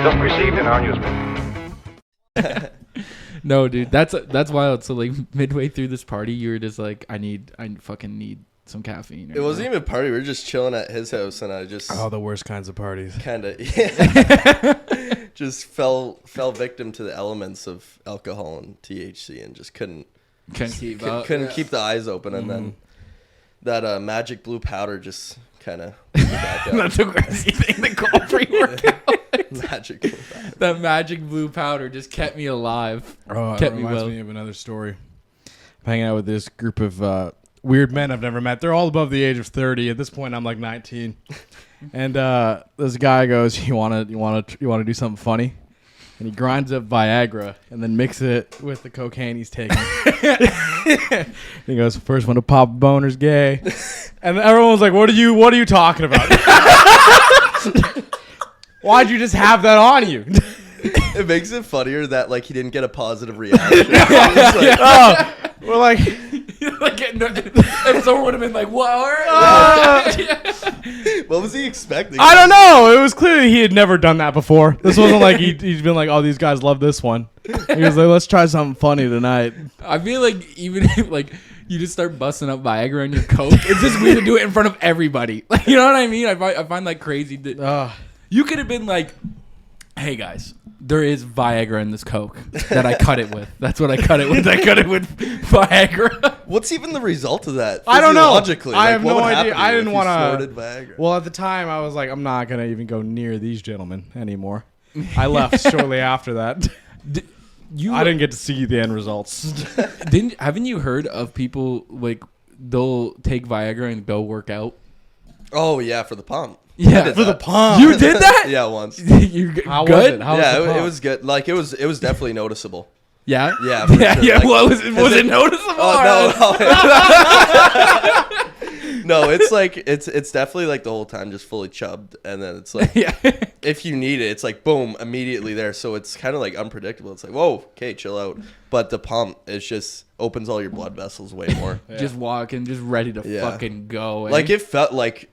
just received in our newspaper. No, dude, that's wild. So like midway through this party, you were just like, I fucking need some caffeine. It wasn't even a party. We were just chilling at his house, and I just the worst kinds of parties. kind of just fell victim to the elements of alcohol and THC, and just couldn't keep up. couldn't keep the eyes open, and then that magic blue powder just kind of back up. That's a crazy thing to call pre-workout. Magic blue powder. That magic blue powder just kept me alive. Oh, Kept it me reminds well. me of another story. I'm hanging out with this group of weird men I've never met. They're all above the age of 30. At this point, I'm like 19. And this guy goes, "You want to do something funny?" And he grinds up Viagra and then mixes it with the cocaine he's taking. And he goes, "First one to pop a boner's gay." And everyone's like, "What are you talking about? Why'd you just have that on you?" It makes it funnier that like he didn't get a positive reaction. Like, Oh, we're like, Like, if someone would have been like, "What?" what was he expecting? I don't know. It was clearly he had never done that before. This wasn't like he'd been like, "Oh, these guys love this one." He was like, "Let's try something funny tonight." I feel like even if like you just start busting up Viagra on your coke, it's just weird to do it in front of everybody. Like, you know what I mean? I find that crazy. That you could have been like, "Hey guys, there is Viagra in this coke that I cut it with. That's what I cut it with. I cut it with Viagra." What's even the result of that? I don't know. Physiologically? I have what no would idea. happen to I you didn't if you want snorted to. Viagra? Well, at the time, I was like, I'm not gonna even go near these gentlemen anymore. I left shortly after that. I didn't get to see the end results. Haven't you heard of people like they'll take Viagra and go work out? Oh yeah, for the pump. Yeah, For the pump. You did that? Yeah, once. You How good? was it? How was Yeah, the pump? it was good. Like it was definitely noticeable. Yeah. Yeah, for Yeah. sure. Yeah. Like, Well, was it noticeable? Oh no, no, it's like it's definitely like the whole time just fully chubbed, and then it's like Yeah. if you need it, it's like boom, immediately there. So it's kind of like unpredictable. It's like whoa, okay, chill out. But the pump is just opens all your blood vessels way more. Just walking, just ready to Yeah. fucking go. Eh? Like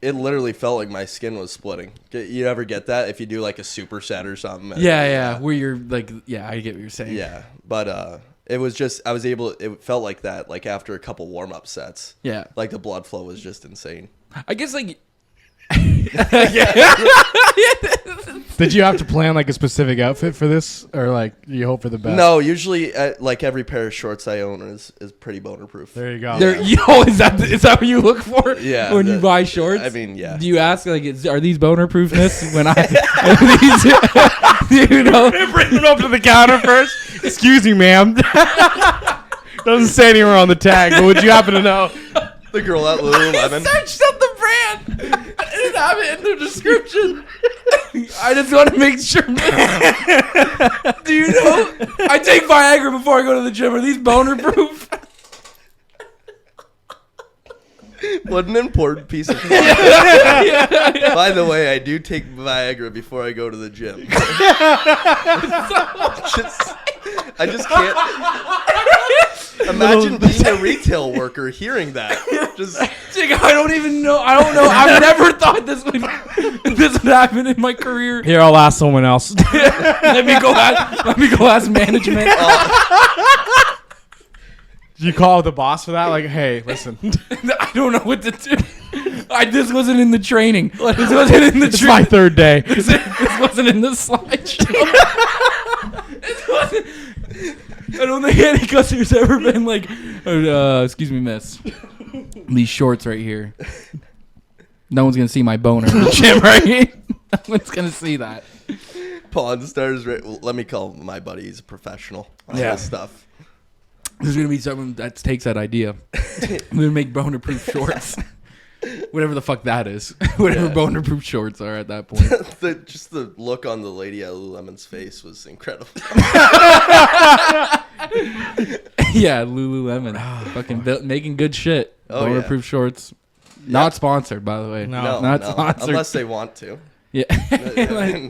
it literally felt like my skin was splitting. You ever get that if you do like a superset or something? Yeah. Where you're like, yeah, I get what you're saying. Yeah, but it was just it felt like that like after a couple warm up sets. Yeah. Like the blood flow was just insane. I guess like. Did you have to plan like a specific outfit for this, or like you hope for the best? No, usually like every pair of shorts I own is pretty boner proof. There you go. Is that what you look for? Yeah, when you buy shorts? I mean, yeah. Do you ask like, are these boner proofness? When you know, Bring them up to the counter first. Excuse me, ma'am. Doesn't say anywhere on the tag, but would you happen to know? The girl at Lululemon. searched up the brand. I didn't have it in the description. I just want to make sure. Do you know? I take Viagra before I go to the gym. Are these boner proof? What an important piece of content. By the way, I do take Viagra before I go to the gym. I just can't imagine being a retail worker hearing that. Just I don't even know. I don't know. I've never thought this would happen in my career. Here, I'll ask someone else. Let me go ask management. Did you call the boss for that? Like, hey, listen. I don't know what to do. This wasn't in the training. This wasn't in the It's my third day. This wasn't in the slideshow. This wasn't. I don't think any customer's ever been like, excuse me, miss. These shorts right here. No one's going to see my boner in the gym, right? No one's going to see that. Pawn Stars. Let me call my buddy. He's a professional on this stuff. There's going to be someone that takes that idea. We're going to make boner-proof shorts. Whatever the fuck that is. Whatever boner-proof shorts are at that point. Just the look on the lady at Lululemon's face was incredible. Yeah, Lululemon. Fucking making good shit. Oh, Boner-proof shorts. Not sponsored, by the way. No. Not sponsored. Unless they want to. Yeah.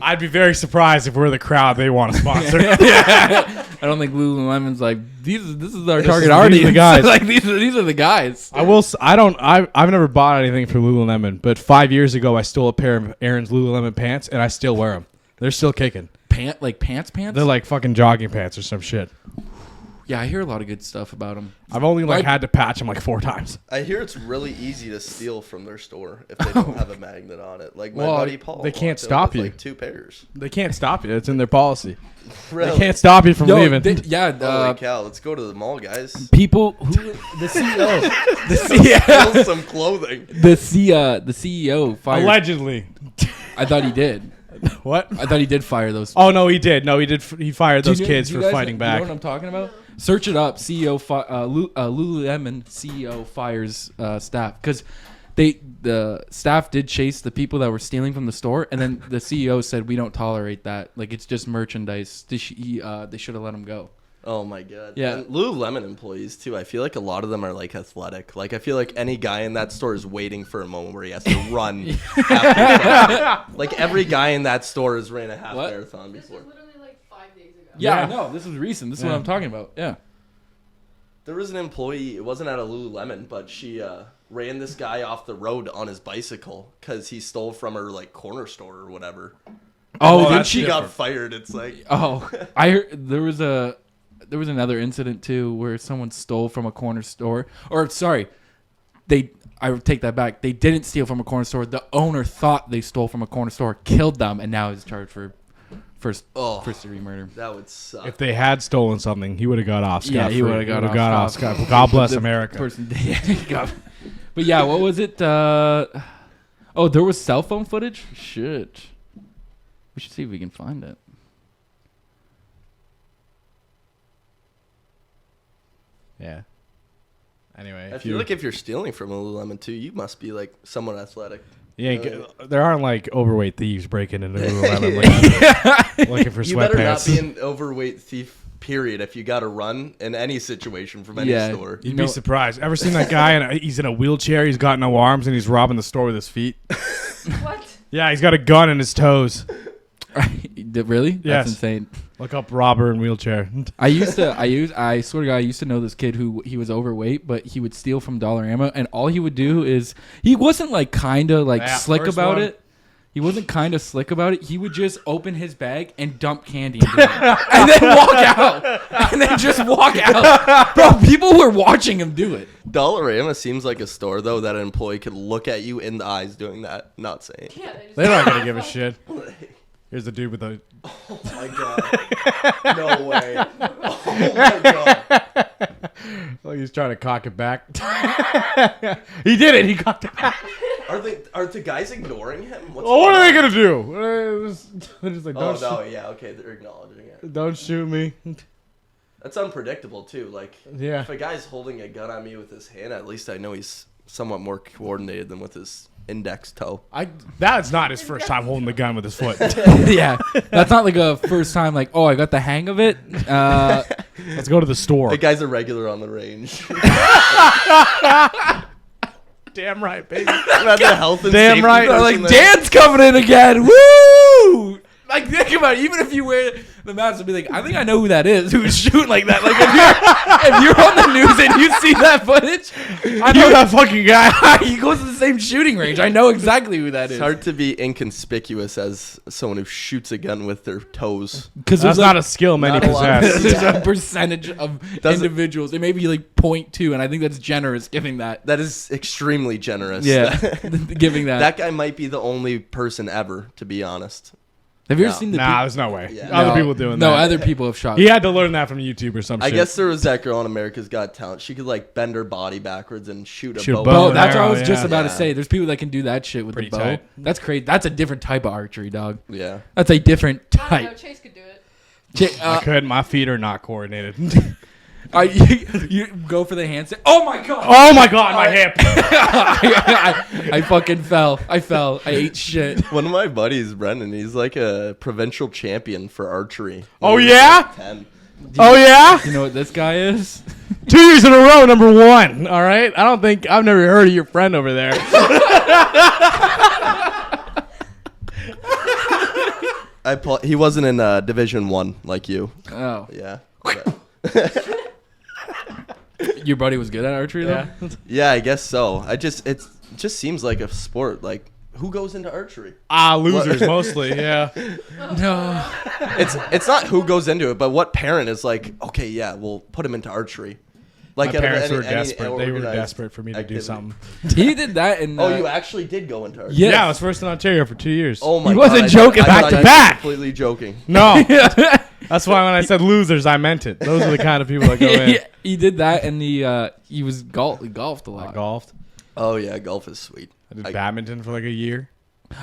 I'd be very surprised if we're the crowd they want to sponsor. I don't think Lululemon's like, this is our target These audience. are the guys. Like these are the guys. I've never bought anything for Lululemon, but 5 years ago I stole a pair of Aaron's Lululemon pants and I still wear them. They're still kicking. pants. They're like fucking jogging pants or some shit. Yeah, I hear a lot of good stuff about them. I've only had to patch them like 4 times. I hear it's really easy to steal from their store if they don't have a magnet on it. Like my buddy Paul. They can't walked in stop with, you. Like 2 pairs. They can't stop you. It's in their policy. Really? They can't stop you from leaving. Holy cow! Let's go to the mall, guys. People who the CEO, Steal some clothing. the CEO fired. Allegedly. I thought he did. What? I thought he did fire those. Oh no, he did. No, he did. He fired those kids do you for guys fighting know back. what I'm talking about? Search it up. Lululemon CEO fires staff because the staff did chase the people that were stealing from the store, and then the CEO said we don't tolerate that. Like it's just merchandise. They should have let him go. Oh my god. Yeah. And Lululemon employees too. I feel like a lot of them are like athletic. Like I feel like any guy in that store is waiting for a moment where he has to run. Like every guy in that store has ran a half marathon before. This was literally like 5 days ago. Yeah, I know. This was recent. This is what I'm talking about. Yeah. There was an employee. It wasn't at a Lululemon, but she ran this guy off the road on his bicycle because he stole from her like corner store or whatever. Oh, then then she got fired. It's like I heard there was another incident too where someone stole from a corner store. Or sorry, I would take that back. They didn't steal from a corner store. The owner thought they stole from a corner store, killed them, and now is charged for first degree murder. that would suck. If they had stolen something, he would have got off. Yeah, he would have got off. God bless America. But yeah, what was it? There was cell phone footage. Shit, we should see if we can find it. Yeah. Anyway, I feel like if you're stealing from a Lululemon too, you must be like somewhat athletic. there aren't like overweight thieves breaking into Lululemon looking for You better not sweatpants. be an overweight thief. Period. If you got to run in any situation from any store, You'd be surprised. Ever seen that guy? He's in a wheelchair. He's got no arms, and he's robbing the store with his feet. What? Yeah, he's got a gun in his toes. Really? Yes. That's insane. Look up robber in wheelchair. I swear to God, I used to know this kid who he was overweight, but he would steal from Dollarama, and all he would do is he wasn't like kind of like slick about it. He wasn't kind of slick about it. He would just open his bag and dump candy into it, and then walk out, and then just walk out. Bro, people were watching him do it. Dollarama seems like a store though that an employee could look at you in the eyes doing that, not saying. Yeah, They're not gonna give a shit. Here's the dude with the. Oh my god! No way! Oh my god! Oh, he's trying to cock it back. He did it. He cocked it back. Are the guys ignoring him? What are they gonna do? They're just like, okay, they're acknowledging it. don't shoot me. That's unpredictable too. Like, Yeah. if a guy's holding a gun on me with his hand, at least I know he's somewhat more coordinated than with his index toe. That's not his first time holding the gun with his foot. Yeah, that's not like a first time. Like, oh, I got the hang of it. Let's go to the store. The guy's a regular on the range. Damn right, baby. About the health and Damn safety right. They're person like, there. Dan's coming in again. Woo! Like, think about it. Even if you wear the mask, it'll be like, I think I know who that is who's shooting like that. Like, if you're on the news and you see that footage, I know that fucking guy. he goes to the same shooting range. I know exactly who that It's is. hard to be inconspicuous as someone who shoots a gun with their toes. Because That's not a skill many Not a lot of- possess. there's a percentage of individuals. It may be like 0.2, and I think that's generous giving that. That is extremely generous. Yeah, giving that. That guy might be the only person ever, to be honest. Have you ever No. seen the Nah, there's no way. Yeah. Other No. people doing No, that. other people have shot. He had to learn that from YouTube or some I shit. guess there was that girl on America's Got Talent. She could like bend her body backwards and shoot a Shoot a bow. bow. Oh, and that's what I arrow, was just yeah. about to Yeah. say. There's people that can do that shit with Pretty the bow. tight. That's crazy. That's a different type of archery, dog. Yeah. That's a different I don't know. type. Chase could do it. I could. My feet are not coordinated. You go for the handstand. Oh my god! Oh my god, my hip. I fucking fell. I ate shit. One of my buddies, Brendan, he's like a provincial champion for archery. Oh, He was yeah? like 10. Oh yeah? You know what this guy is? 2 years in a row, number one. All right. I've never heard of your friend over there. He wasn't in Division 1 like you. Oh, Yeah. your buddy was good at archery though. Yeah, I guess so. It just seems like a sport. Like, Who goes into archery? Losers mostly. Yeah. No. It's not who goes into it, but what parent is like, okay, yeah, we'll put him into archery. Like My out of parents any- were any desperate. They were organized desperate for me to do activity. something. He did that and Oh, you actually did go into archery? Yes. Yeah, I was first in Ontario for 2 years. Oh my He god. wasn't joking. I Back thought to you were back. Completely joking. No. That's why when I said losers, I meant it. Those are the kind of people that go in. he did that and he was golfed a lot. I golfed. Oh yeah, golf is sweet. I did badminton for like a year.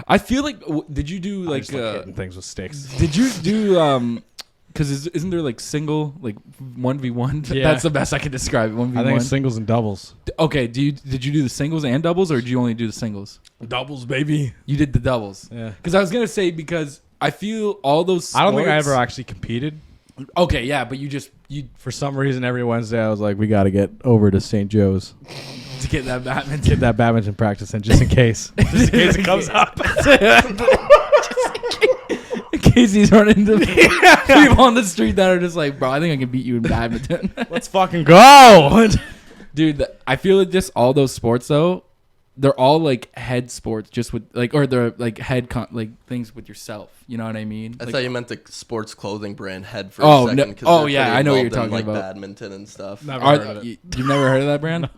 I feel like did you do I like just like hitting things with sticks. did you do because isn't there like single like 1v1? Yeah. That's the best I can describe it. 1v1. I think it's singles and doubles. Okay, did you do the singles and doubles or did you only do the singles? Doubles, baby. You did the doubles. Yeah. Because I was gonna say because I feel all those. I don't think I sports- ever actually competed. Okay, yeah, but you For some reason, every Wednesday I was like, we got to get over to St. Joe's. to get that badminton. Get that badminton practice in just in case. Just in case it comes up. In case he's running into people on the street that are just like, bro, I think I can beat you in badminton. Let's fucking go. Dude, I feel like just all those sports though, they're all like head sports, just with like, or they're like like things with yourself. You know what I mean? I Like, thought you meant the sports clothing brand Head for Oh, a second. no- 'cause oh, they're yeah, pretty I know what you're involved in, talking like, about. badminton and stuff. Never heard of it. you've never heard of that brand?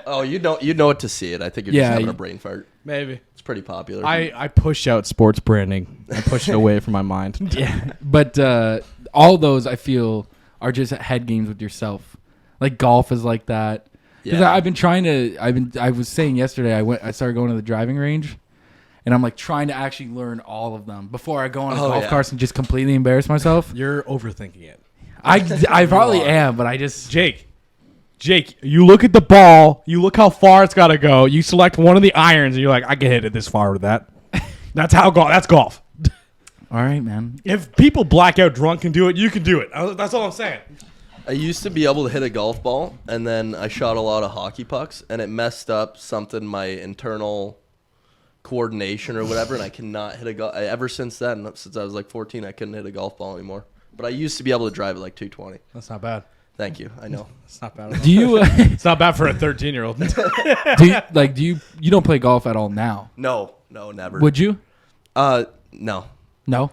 Oh, you know what to see it. I think you're Yeah, just having you- a brain fart. Maybe. It's pretty popular. I push out sports branding. I push it away from my mind. Yeah, but all those I feel are just head games with yourself. Like golf is like that. Because Yeah. I've been trying to. I was saying yesterday. I started going to the driving range, and I'm like trying to actually learn all of them before I go on a Oh, golf yeah. course and just completely embarrass myself. You're overthinking it. I probably am, but I just Jake, you look at the ball. You look how far it's got to go. You select one of the irons, and you're like, I can hit it this far with that. That's how golf. That's golf. all right, man. If people black out drunk can do it, you can do it. That's all I'm saying. I used to be able to hit a golf ball, and then I shot a lot of hockey pucks, and it messed up something, my internal coordination or whatever, and I cannot hit a golf. Ever since then, since I was like 14, I couldn't hit a golf ball anymore. But I used to be able to drive at like 220. That's not bad. Thank you. I know. It's not bad. At all. Do you It's not bad for a 13-year-old. you don't play golf at all now? No, never. Would you? No,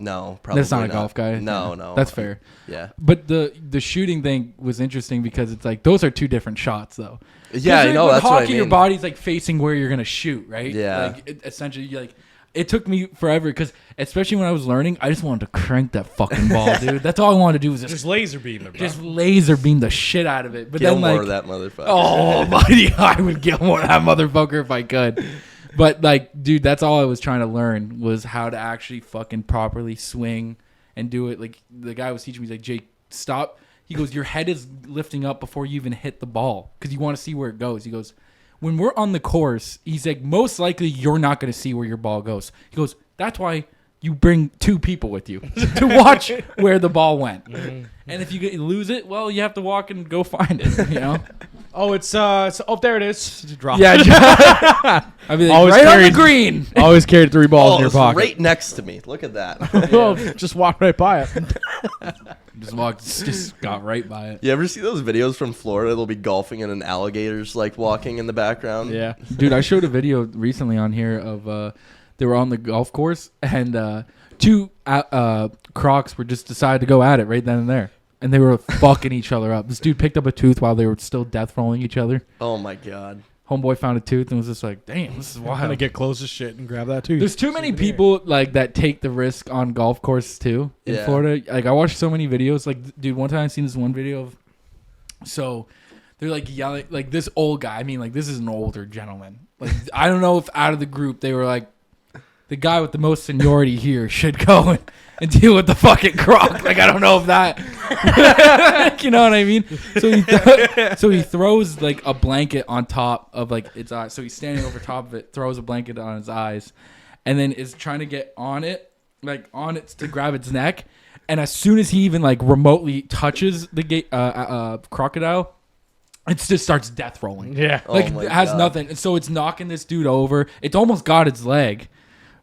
No, probably that's not a golf guy. No, Yeah, no. that's fair. Yeah. But the shooting thing was interesting because it's like those are two different shots though. Yeah, I 'Cause know. with That's hockey, what I mean. your body's like facing where you're gonna shoot, right? Yeah. Like essentially, like it took me forever because especially when I was learning, I just wanted to crank that fucking ball, dude. That's all I wanted to do was Just laser beam it, bro. just laser beam the shit out of it. But Kill then more like, of that motherfucker. oh, buddy, I would kill more of that motherfucker if I could. But like, dude, that's all I was trying to learn was how to actually fucking properly swing and do it. Like the guy was teaching me, he's like, Jake, stop. He goes, your head is lifting up before you even hit the ball because you want to see where it goes. He goes, when we're on the course, he's like, most likely you're not going to see where your ball goes. He goes, that's why you bring two people with you to watch where the ball went. And if you lose it, well, you have to walk and go find it, you know? Oh, it's there it is. Just drop. Yeah. I'd be like, Always right on the carried- green. Always carried 3 balls Oh, in your it's pocket. right next to me. Look at that. Well, just walk right by it. Just got right by it. You ever see those videos from Florida? They'll be golfing and an alligator's like walking in the background. Yeah. Dude, I showed a video recently on here of they were on the golf course and two crocs were just decided to go at it right then and there. And they were fucking each other up. This dude picked up a tooth while they were still death rolling each other. Oh my god. Homeboy found a tooth and was just like, damn, this is I'm gonna wild. get close as shit and grab that too. There's too many people like that take the risk on golf courses too in Yeah. Florida. Like I watched so many videos. Like, dude, one time I seen this one video of so they're like yelling like this old guy. I mean, like this is an older gentleman. Like I don't know if out of the group they were like the guy with the most seniority here should go and deal with the fucking croc. Like I don't know if that, you know what I mean. So he throws like a blanket on top of like its eyes. So he's standing over top of it, throws a blanket on his eyes, and then is trying to get on it, like on it to grab its neck. And as soon as he even like remotely touches the crocodile, it just starts death rolling. Yeah. Oh Like my it has God. nothing. And so it's knocking this dude over. It's almost got its leg.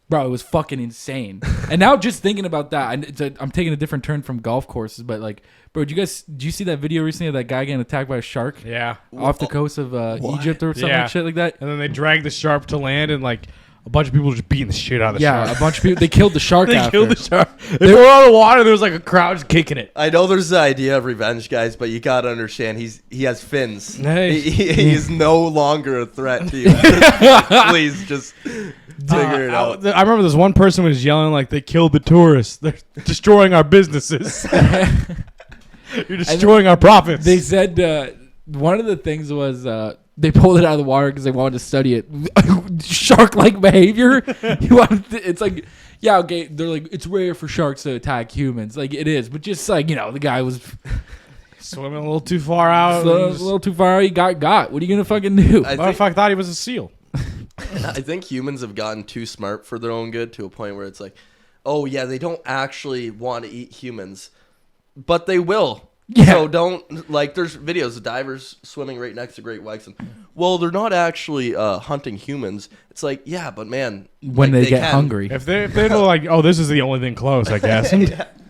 Bro, it was fucking insane. And now just thinking about that, I'm taking a different turn from golf courses, but like, bro, did you see that video recently of that guy getting attacked by a shark Yeah. off the coast of Egypt or something Yeah. like shit like that? And then they drag the shark to land and like a bunch of people just beating the shit out of the Yeah, shark. a bunch of people. They killed the shark They after. killed the shark. They pulled out of the water. There was like a crowd just kicking it. I know there's the idea of revenge, guys, but you gotta understand he has fins. Hey. He is no longer a threat to you. Please just figure it out. I remember this one person was yelling like they killed the tourists. They're destroying our businesses. You're destroying our profits. They said one of the things was they pulled it out of the water because they wanted to study it. Shark-like behavior. It's like, yeah, okay. They're like, it's rare for sharks to attack humans. Like it is, but just like the guy was swimming a little too far out. a little too far. He got. What are you gonna fucking do? Motherfucker thought he was a seal. I think humans have gotten too smart for their own good to a point where it's like, oh yeah, they don't actually want to eat humans, but they will. Yeah. So don't, like, there's videos of divers swimming right next to great whites, and well, they're not actually hunting humans. It's like, yeah, but man, When like, they get can. hungry, If they know like, oh, this is the only thing close, I guess.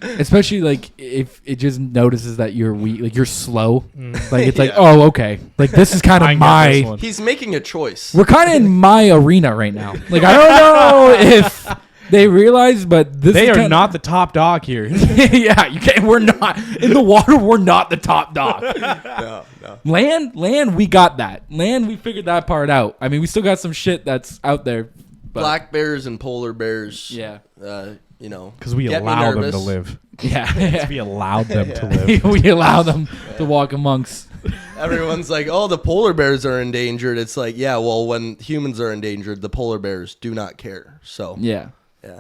especially like if it just notices that you're weak, like you're slow. Like it's like, Yeah. oh, okay. Like this is kind I of can get this my. one. He's making a choice. We're kind of in my arena right now. Like I don't know if they realize, but this They is are not the top dog here. yeah, you can't. We're not in the water. We're not the top dog. No. Land. We got that. Land. We figured that part out. I mean, we still got some shit that's out there. But Black bears and polar bears. Yeah. Because we get me allow them to nervous. live. Yeah. We allowed them to live. We allow them to walk amongst. Everyone's like, oh, the polar bears are endangered. It's like, yeah, well, when humans are endangered, the polar bears do not care. So Yeah.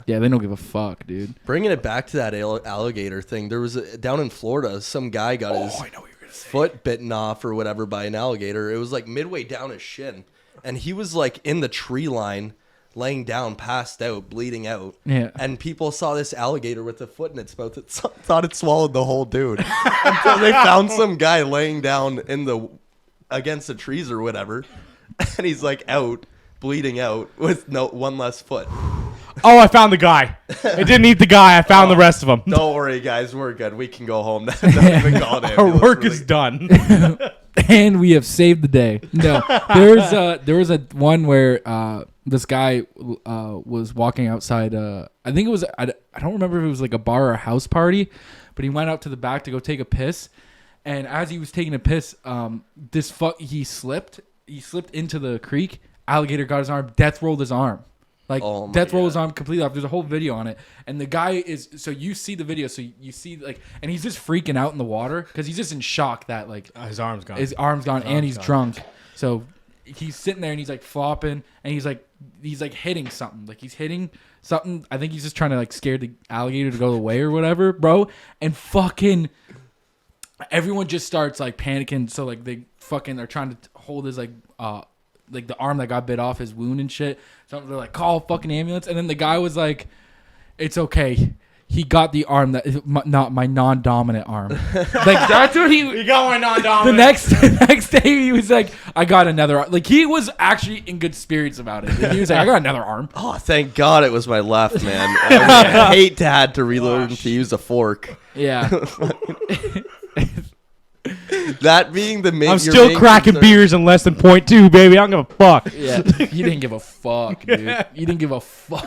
Yeah. They don't give a fuck, dude. Bringing it back to that alligator thing, there was down in Florida, some guy got his foot bitten off or whatever by an alligator. It was like midway down his shin, and he was like in the tree line, laying down, passed out, bleeding out. Yeah. And people saw this alligator with a foot in its mouth. It thought it swallowed the whole dude until they found some guy laying down against the trees or whatever, and he's like out, bleeding out with one less foot. Oh, I found the guy. I didn't eat the guy. I found the rest of them. Don't worry, guys. We're good. We can go home. Don't even call it Our ambulance, work really. is done. And we have saved the day. No, there was a one where this guy was walking outside. I think it was I don't remember if it was like a bar or a house party, but he went out to the back to go take a piss, and as he was taking a piss, he slipped into the creek. Alligator got his arm. Death rolled his arm. Like Oh my death rolled his God. arm completely off. There's a whole video on it, and the guy is. So you see the video. So you see like, and he's just freaking out in the water because he's just in shock that like His arm's gone. his arm's gone and he's drunk. So he's sitting there and he's like flopping and he's like hitting something. Like he's hitting something. I think he's just trying to like scare the alligator to go away or whatever, bro. And fucking everyone just starts like panicking. So like they fucking are trying to hold his like the arm that got bit off his wound and shit. So they're like, call a fucking ambulance. And then the guy was like, it's okay. He got the arm that is not my non-dominant arm. Like that's what he got my non-dominant. the next day he was like, I got another arm. Like he was actually in good spirits about it. Like, he was like, I got another arm. Oh, thank God it was my left, man. I would hate to have to relearn to use a fork. Yeah. That being the main. I'm your still main cracking concern. beers in less than 0.2, baby. I don't give a fuck. Yeah. You didn't give a fuck, dude. You didn't give a fuck.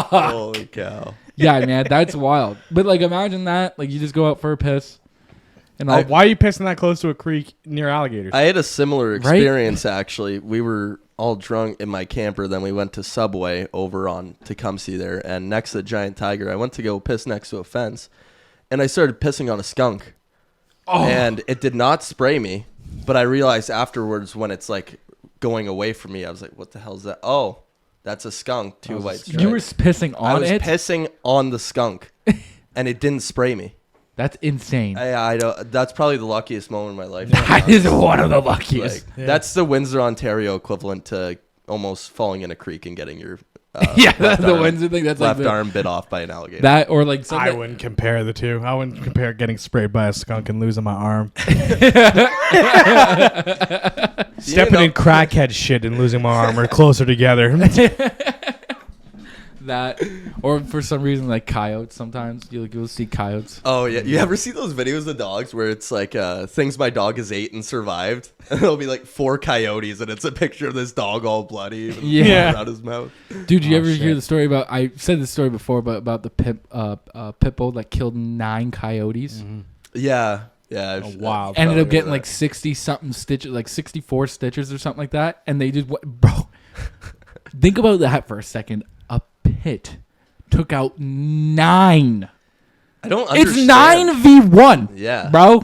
Holy cow. Yeah, man, that's wild. But like imagine that. Like you just go out for a piss. And like Why are you pissing that close to a creek near alligators? I had a similar experience, actually. We were all drunk in my camper. Then we went to Subway over on Tecumseh there. And next to the giant tiger, I went to go piss next to a fence. And I started pissing on a skunk. Oh. And it did not spray me. But I realized afterwards when it's like going away from me, I was like, what the hell is that? Oh, that's a skunk. Two white stripes. you were pissing I on was it? pissing on the skunk. And it didn't spray me. That's insane. I don't, that's probably the luckiest moment in my life. That is one of the luckiest. Like, that's the Windsor, Ontario equivalent to almost falling in a creek and getting your Yeah, that's the arm- Windsor thing. That's like left the, arm bit off by an alligator. that or like I something. wouldn't compare the two. I wouldn't compare getting sprayed by a skunk and losing my arm. Stepping in crackhead shit and losing my arm are closer together. That, or for some reason, like coyotes. Sometimes you'll see coyotes. Oh yeah, you ever see those videos of dogs where it's like things my dog has ate and survived, and it'll be like 4 coyotes, and it's a picture of this dog all bloody, and Yeah. out his mouth. Dude, you ever shit. hear the story about? I said this story before, but about the pit bull that killed 9 coyotes. Yeah, yeah. A wild. Ended Probably up getting that. like 60 something stitches, like 64 stitches or something like that, and they just bro. Think about that for a second. A pit took out 9. I don't It's understand. 9v1. Yeah. Bro,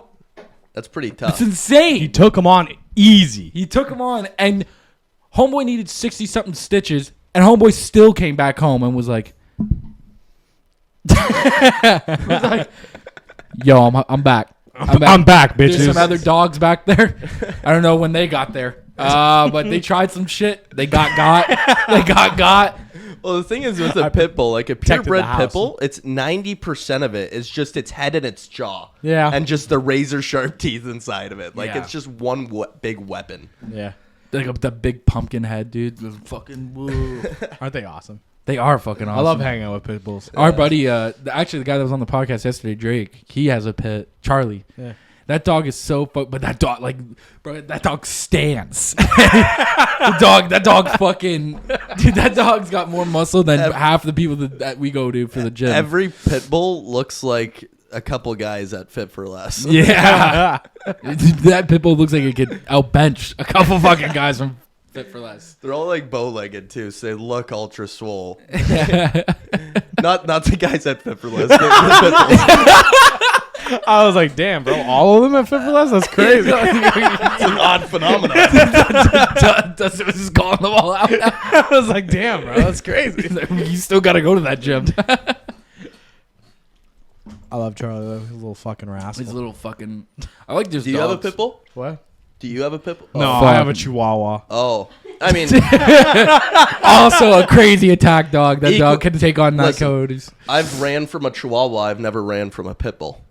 That's pretty it's tough. insane. He took him on easy. He took him on, and homeboy needed 60 something stitches, and homeboy still came back home and was like, "Yo, I'm back. I'm back, bitches. There's some other dogs back there. I don't know when they got there, but they tried some shit. They got. They got. Well, the thing is with a pit bull, like a Protected purebred the house. pit bull, it's 90% of it is just its head and its jaw. Yeah. And just the razor sharp teeth inside of it. Like Yeah. it's just one big weapon. Yeah. Like the big pumpkin head, dude. Was fucking woo. Aren't they awesome? They are fucking awesome. I love hanging out with pit bulls. Our buddy, actually the guy that was on the podcast yesterday, Drake, he has a pit. Charlie. Yeah. That dog is so but that dog, like, bro, that dog stands. That dog fucking, dude, that dog's got more muscle than half the people that we go to for the gym. Every pit bull looks like a couple guys at Fit for Less. Yeah. That pit bull looks like it could outbench a couple fucking guys from Fit for Less. They're all like bow-legged too, so they look ultra swole. not the guys at Fit for Less. The pit bulls. I was like, damn, bro, all of them at Fit for Less? That's crazy. It's an odd phenomenon. Dustin was just calling them all out. I was like, damn, bro, that's crazy. You still got to go to that gym. I love Charlie, though. He's a little fucking rascal. He's a little fucking. I like this. Do you have a pit bull? What? Do you have a pit bull? No, Oh. I have a Chihuahua. Oh. I mean, Also a crazy attack dog. That Equal- dog can take on 9 Listen. coyotes. I've ran from a Chihuahua. I've never ran from a pit bull.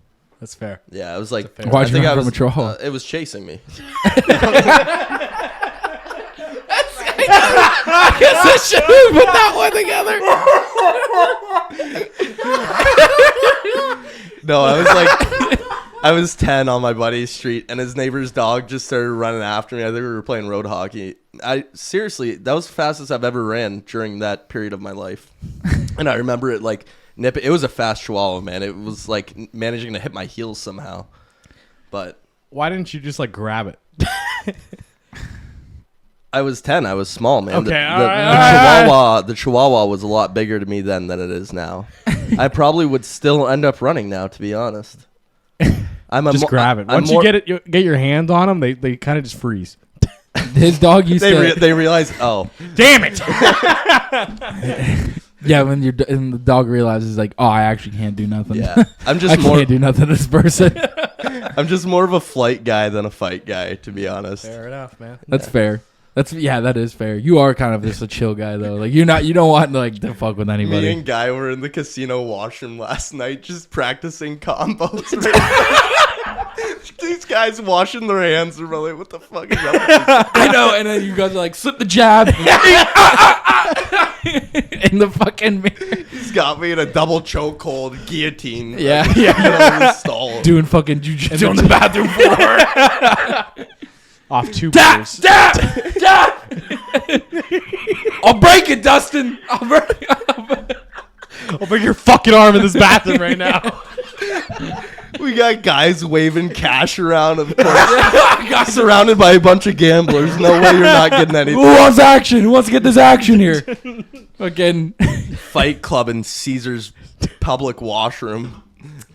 That's fair. Yeah, it was like. fair. Why'd I you think run I from was, a Chihuahua? It was chasing me. I guess I should have put that one together. No, I was like, I was 10 on my buddy's street, and his neighbor's dog just started running after me. I think we were playing road hockey. Seriously, that was the fastest I've ever ran during that period of my life. And I remember it like nipping. It was a fast Chihuahua, man. It was like managing to hit my heels somehow. But Why didn't you just, like, grab it? I was 10. I was small, man. Okay, The all right. the Chihuahua was a lot bigger to me then than it is now. I probably would still end up running now, to be honest. Just grab it. Once you get your hands on them, they kind of just freeze. His dog used to. They realize, oh, Damn it! Yeah, when the dog realizes like, oh, I actually can't do nothing. yeah. I'm I just more. can't do nothing to this person. I'm just more of a flight guy than a fight guy, to be honest. Fair enough, man. That's fair. That is fair. You are kind of just a chill guy though. Like you don't want like to fuck with Me anybody. and Guy were in the casino washroom last night just practicing combos. These guys washing their hands are like, what the fuck is up with this? I know, and then you guys are like slip the jab in the fucking mirror. He's got me in a double chokehold guillotine. Yeah. Stall. Doing fucking jujitsu on the bathroom floor. Off 2 Dap, beers. dap. I'll break it, Dustin. I'll break. I'll break your fucking arm in this bathroom right now. We got guys waving cash around, of course. Surrounded by a bunch of gamblers. No way you're not getting anything. Who wants action? Who wants to get this action here? Fucking. Fight club in Caesar's public washroom.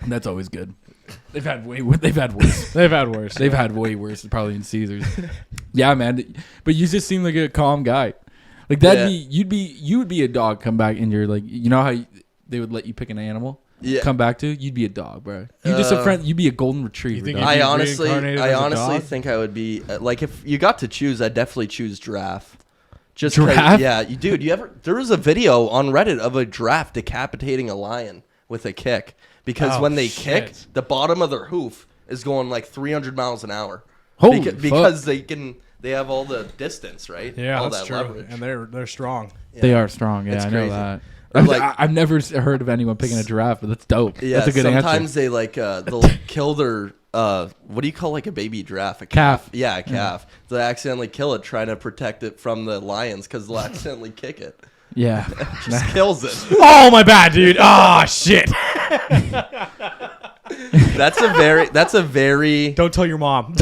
That's always good. They've had worse. They've had worse. They've had way worse, probably in Caesars. Yeah, man. But you just seem like a calm guy. Like that'd Yeah. you would be a dog. Come back and you're like, you know how they would let you pick an animal. Yeah. Come back to you'd be a dog, bro. You just a friend. You'd be a golden retriever. think dog. you'd I be honestly reincarnated as a dog? think I would be like if you got to choose, I'd definitely choose giraffe. Just 'cause- Giraffe? Yeah, there was a video on Reddit of a giraffe decapitating a lion with a kick because Oh, when they shit. kick, the bottom of their hoof is going like 300 miles an hour. Holy Because they have all the distance, right? Yeah, all that's that true. leverage. And they're strong. They are strong. Yeah, It's I know crazy. that. I've never heard of anyone picking a giraffe, but that's dope. Yeah, That's a good sometimes answer. they like they'll kill their what do you call like a baby giraffe? A Calf. Yeah, a calf. They accidentally kill it trying to protect it from the lions because they'll accidentally kick it. Yeah. Just kills it. Oh, my bad, dude. Oh, shit. That's a very Don't tell your mom.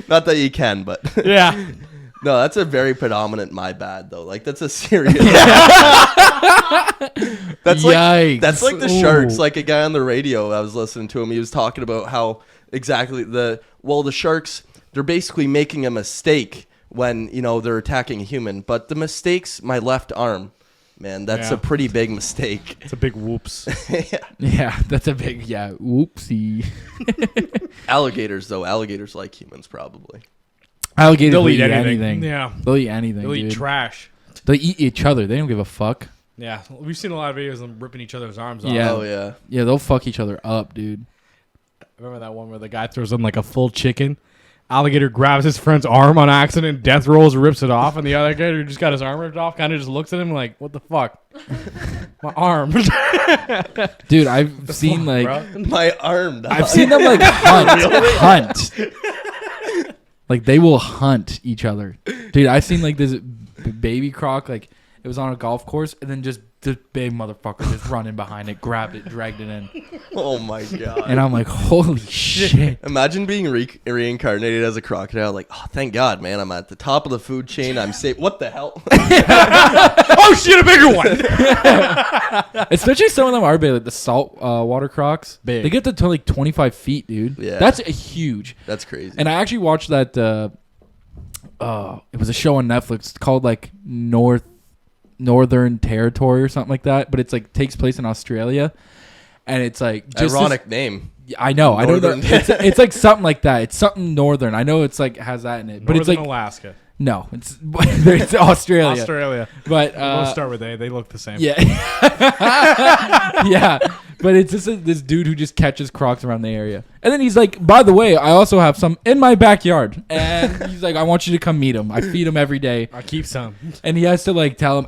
not that you can, but Yeah. no, that's a very predominant my bad though. Like that's a serious That's like the sharks. Ooh. Like a guy on the radio, I was listening to him. He was talking about how exactly the sharks, they're basically making a mistake when, they're attacking a human. But the mistake's my left arm. Man, that's Yeah. a pretty big mistake. It's a big whoops. Yeah, that's a big whoopsie. Alligators like humans probably. Alligators They'll will eat eat anything. anything. Yeah. They'll eat anything. They'll eat dude. trash. They eat each other. They don't give a fuck. Yeah. We've seen a lot of videos of them ripping each other's arms off. Yeah. Oh yeah. Yeah, they'll fuck each other up, dude. Remember that one where the guy throws in like a full chicken? Alligator grabs his friend's arm on accident, death rolls, rips it off, and the alligator just got his arm ripped off, kind of just looks at him like, what the fuck? My arm. Dude, I've seen like My arm. Dog. I've seen them like hunt. Like they will hunt each other. Dude, I've seen like this baby croc, like it was on a golf course, and then just this big motherfucker just running behind it, grabbed it, dragged it in. Oh my god. And I'm like, holy shit. Imagine being reincarnated as a crocodile. Like, oh, thank God, man. I'm at the top of the food chain. I'm safe. What the hell? Oh shit, a bigger one. Especially some of them are big, like the salt water crocs. Big. They get to like 25 feet, dude. Yeah. That's a huge. That's crazy. And I actually watched that. It was a show on Netflix called like Northern Territory or something like that, but it's like takes place in Australia, and it's like just Ironic name. I know, Northern. I know. It's like something like that. It's something northern. I know it's like has that in it, but Northern it's like Alaska. no, it's Australia. Australia. But We'll start with A. They look the same. yeah, yeah. But it's just this dude who just catches crocs around the area, and then he's like, "By the way, I also have some in my backyard." And he's like, "I want you to come meet him. I feed him every day." I keep some. And he has to like tell him,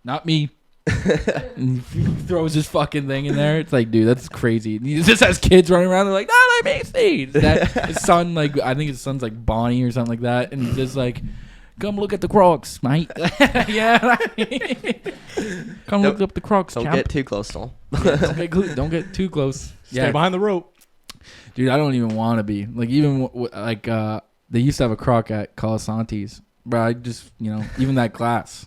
not me. And he throws his fucking thing in there. It's like, dude, that's crazy. And he just has kids running around. They're like, "No, let me see." His son, like, I think his son's like Bonnie or something like that. And he's just like, "Come look at the crocs, mate." Yeah. Come look up the crocs, Don't champ. get too close, no. Don't get too close. Stay behind the rope. Dude, I don't even want to be like even like they used to have a croc at Colasantes, bro. I just even that glass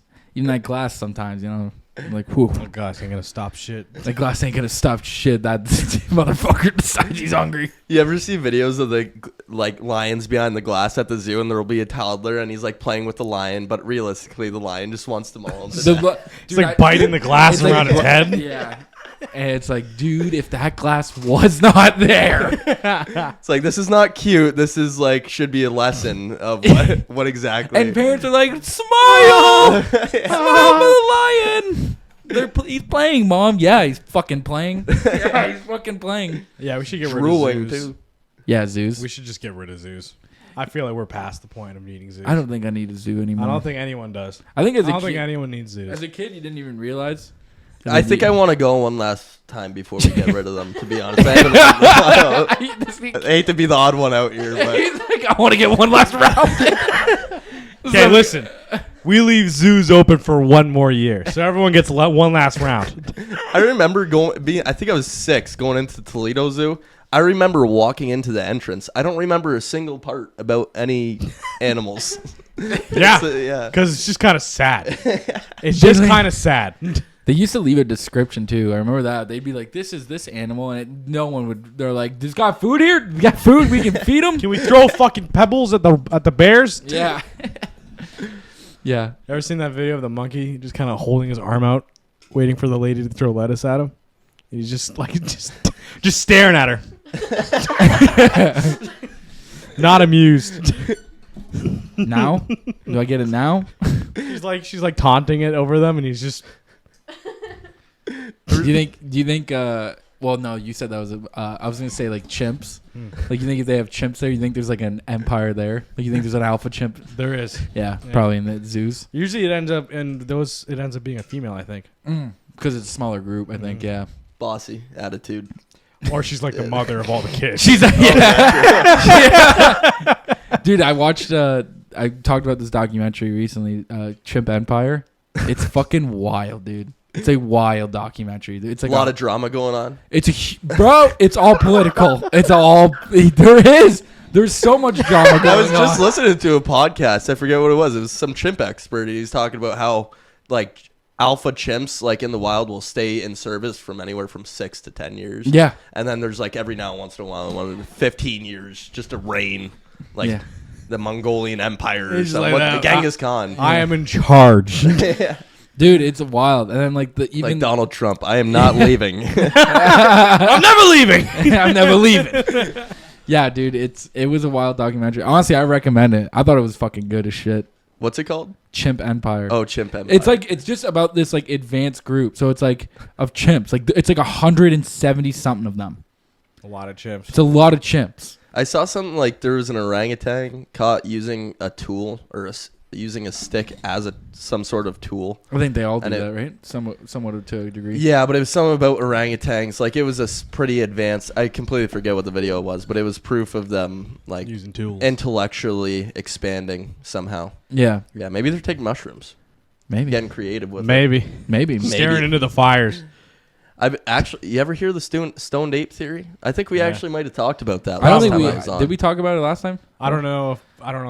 sometimes I'm like, whew, Oh gosh, ain't gonna stop shit. that glass ain't gonna stop shit. That motherfucker decides he's hungry. You ever see videos of the like lions behind the glass at the zoo, and there will be a toddler, and he's like playing with the lion, but realistically, the lion just wants to maul him. to death. It's like biting the glass it's like- around his head. Yeah. And it's like, dude, if that glass was not there. It's like, this is not cute. This is like should be a lesson of what exactly. And parents are like, smile! Smile for the lion! He's playing, Mom. Yeah, he's fucking playing. Yeah, he's fucking playing. Yeah, we should get rid drooling of zoos. too. Yeah, zoos. We should just get rid of zoos. I feel like we're past the point of needing zoos. I don't think I need a zoo anymore. I don't think anyone does. I think I as a don't think kid, anyone needs zoos. as a kid, you didn't even realize. I think I want to go one last time before we get rid of them. To be honest, I hate to be the odd one out here, but He's like, I want to get one last round. Okay, listen. We leave zoos open for one more year, so everyone gets one last round. I remember I think I was 6 going into Toledo Zoo. I remember walking into the entrance. I don't remember a single part about any animals. Yeah, Yeah. because it's just kind of sad. It's just kind of sad. They used to leave a description too. I remember that. They'd be like, "This is this animal," and no one would. They're like, "There's got food here. We got food. We can feed them." Can we throw fucking pebbles at the bears? Yeah. Yeah. Ever seen that video of the monkey just kind of holding his arm out, waiting for the lady to throw lettuce at him? He's just like just staring at her, not amused. Now? Do I get it now? She's like taunting it over them, and he's just Do you think Well, no, you said that was. I was gonna say like chimps. Like you think if they have chimps there, you think there's like an empire there. Like you think there's an alpha chimp. There is. Yeah, probably in the zoos. Usually it ends up being a female, I think. Because it's a smaller group, I think. Yeah. Bossy attitude. Or she's like the mother of all the kids. She's like, yeah. Dude, I watched. I talked about this documentary recently, Chimp Empire. It's fucking wild, dude. It's a wild documentary. It's like a lot of drama going on. Bro. It's all political. There's so much drama going on. I was just listening to a podcast. I forget what it was. It was some chimp expert. He's talking about how like alpha chimps like in the wild will stay in service from anywhere from 6 to 10 years. Yeah. And then there's like every now and once in a while, 15 years just to reign like the Mongolian Empire or something. Like the Genghis Khan. I am in charge. Dude, it's wild. And then like like Donald Trump, I am not leaving. I'm never leaving. I'm never leaving. Yeah, dude, it was a wild documentary. Honestly, I recommend it. I thought it was fucking good as shit. What's it called? Chimp Empire. Oh, Chimp Empire. It's just about this like advanced group. So it's like of chimps. Like it's like 170 something of them. A lot of chimps. It's a lot of chimps. I saw something like there was an orangutan caught using a tool or using a stick as some sort of tool. I think they all do that, right? Somewhat to a degree. Yeah, but it was something about orangutans. Like it was pretty advanced. I completely forget what the video was, but it was proof of them like using tools, intellectually expanding somehow. Yeah. Yeah, maybe they're taking mushrooms. Maybe getting creative with it. Maybe staring into the fires. You ever hear the stoned ape theory? I think we actually might have talked about that. I don't think did. We talk about it last time? I don't know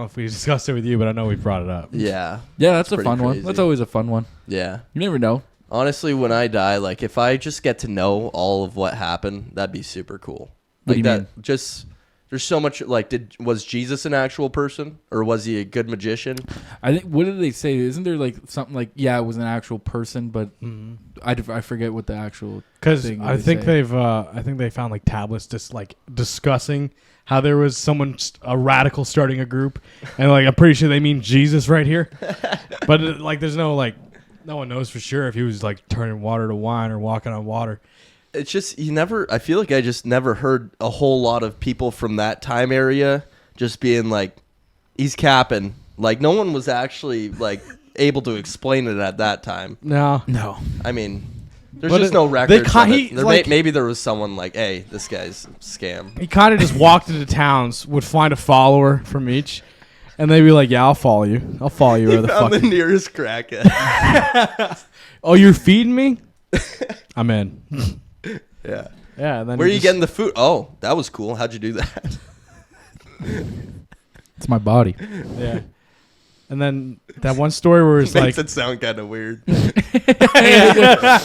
if we discussed it with you, but I know we brought it up. Yeah. Yeah, that's a fun one. That's always a fun one. Yeah. You never know. Honestly, when I die, like if I just get to know all of what happened, that'd be super cool. What Like do you that mean? just there's so much like was Jesus an actual person or was he a good magician? I think what did they say? Isn't there like something like it was an actual person, but I forget what the actual because thing I think they found like tablets just like discussing how there was a radical starting a group, and like I'm pretty sure they mean Jesus right here, but like there's no one knows for sure if he was like turning water to wine or walking on water. It's just I feel like I just never heard a whole lot of people from that time area just being like, he's capping. Like no one was actually like able to explain it at that time. No. I mean, there's just no records. Maybe there was someone like, hey, this guy's a scam. He kind of just walked into towns, would find a follower from each, and they'd be like, yeah, I'll follow you. I'll follow you where the fuck. The nearest crackhead. Oh, you're feeding me? I'm in. Yeah. Yeah. And then where are you getting the food? Oh, that was cool. How'd you do that? It's my body. Yeah. And then that one story where it's makes like it sound kind of weird. Yeah,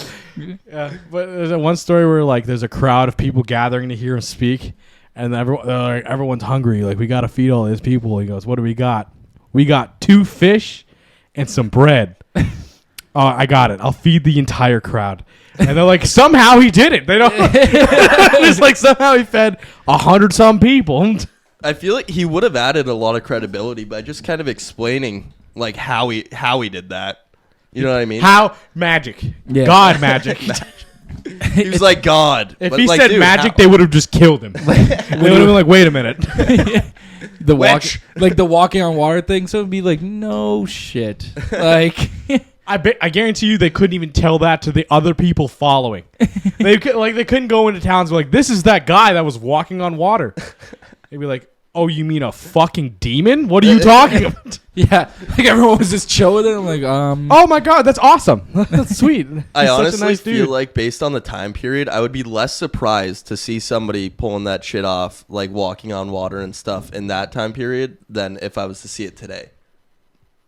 but there's that one story where like there's a crowd of people gathering to hear him speak, and everyone's hungry. Like, we gotta feed all these people. He goes, "What do we got? We got 2 fish and some bread." Oh, I got it. I'll feed the entire crowd. And they're like, somehow he did it. They don't. It's like somehow he fed 100-some people. I feel like he would have added a lot of credibility by just kind of explaining like how he did that. You know what I mean? How magic? Yeah. God magic. He was like God. If But, he like, said dude, magic, how? they would have just killed him. They would have been like, wait a minute. The walking on water thing. So it'd be like, no shit. Like. I guarantee you they couldn't even tell that to the other people following. They couldn't go into towns like, this is that guy that was walking on water. They'd be like, oh, you mean a fucking demon? What are you talking about? Yeah, like everyone was just chill with it. I'm like, oh my god, that's awesome. That's sweet. I honestly feel like based on the time period, I would be less surprised to see somebody pulling that shit off, like walking on water and stuff in that time period, than if I was to see it today.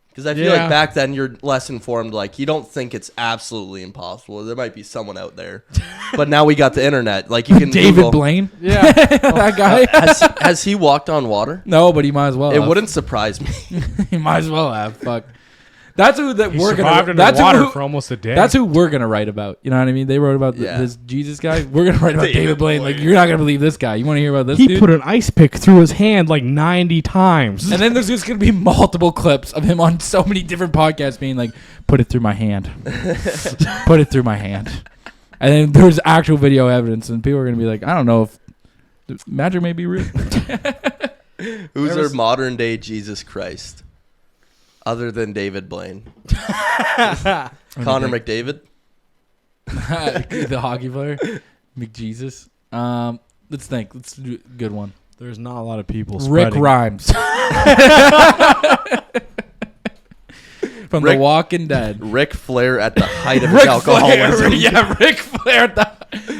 Because I feel like back then you're less informed. Like, you don't think it's absolutely impossible. There might be someone out there. But now we got the internet. Like, you can David Google. Blaine? Yeah. That guy? Has he walked on water? No, but he might as well It have. wouldn't surprise me. He might as well have. Fuck. That's who that He we're survived gonna. under That's water who, for almost a day. That's who we're gonna write about. You know what I mean? They wrote about this Jesus guy. We're gonna write about David Blaine. Like, you're not gonna believe this guy. You want to hear about this? He dude? put an ice pick through his hand like 90 times. And then there's just gonna be multiple clips of him on so many different podcasts being like, "Put it through my hand. Put it through my hand." And then there's actual video evidence, and people are gonna be like, I don't know if magic may be real. Who's our modern day Jesus Christ? Other than David Blaine. Connor McDavid? The hockey player? McJesus? Let's think. Let's do a good one. There's not a lot of people Rick spreading. Grimes. From The Walking Dead. Ric Flair at the height of his alcoholism. Yeah, Ric Flair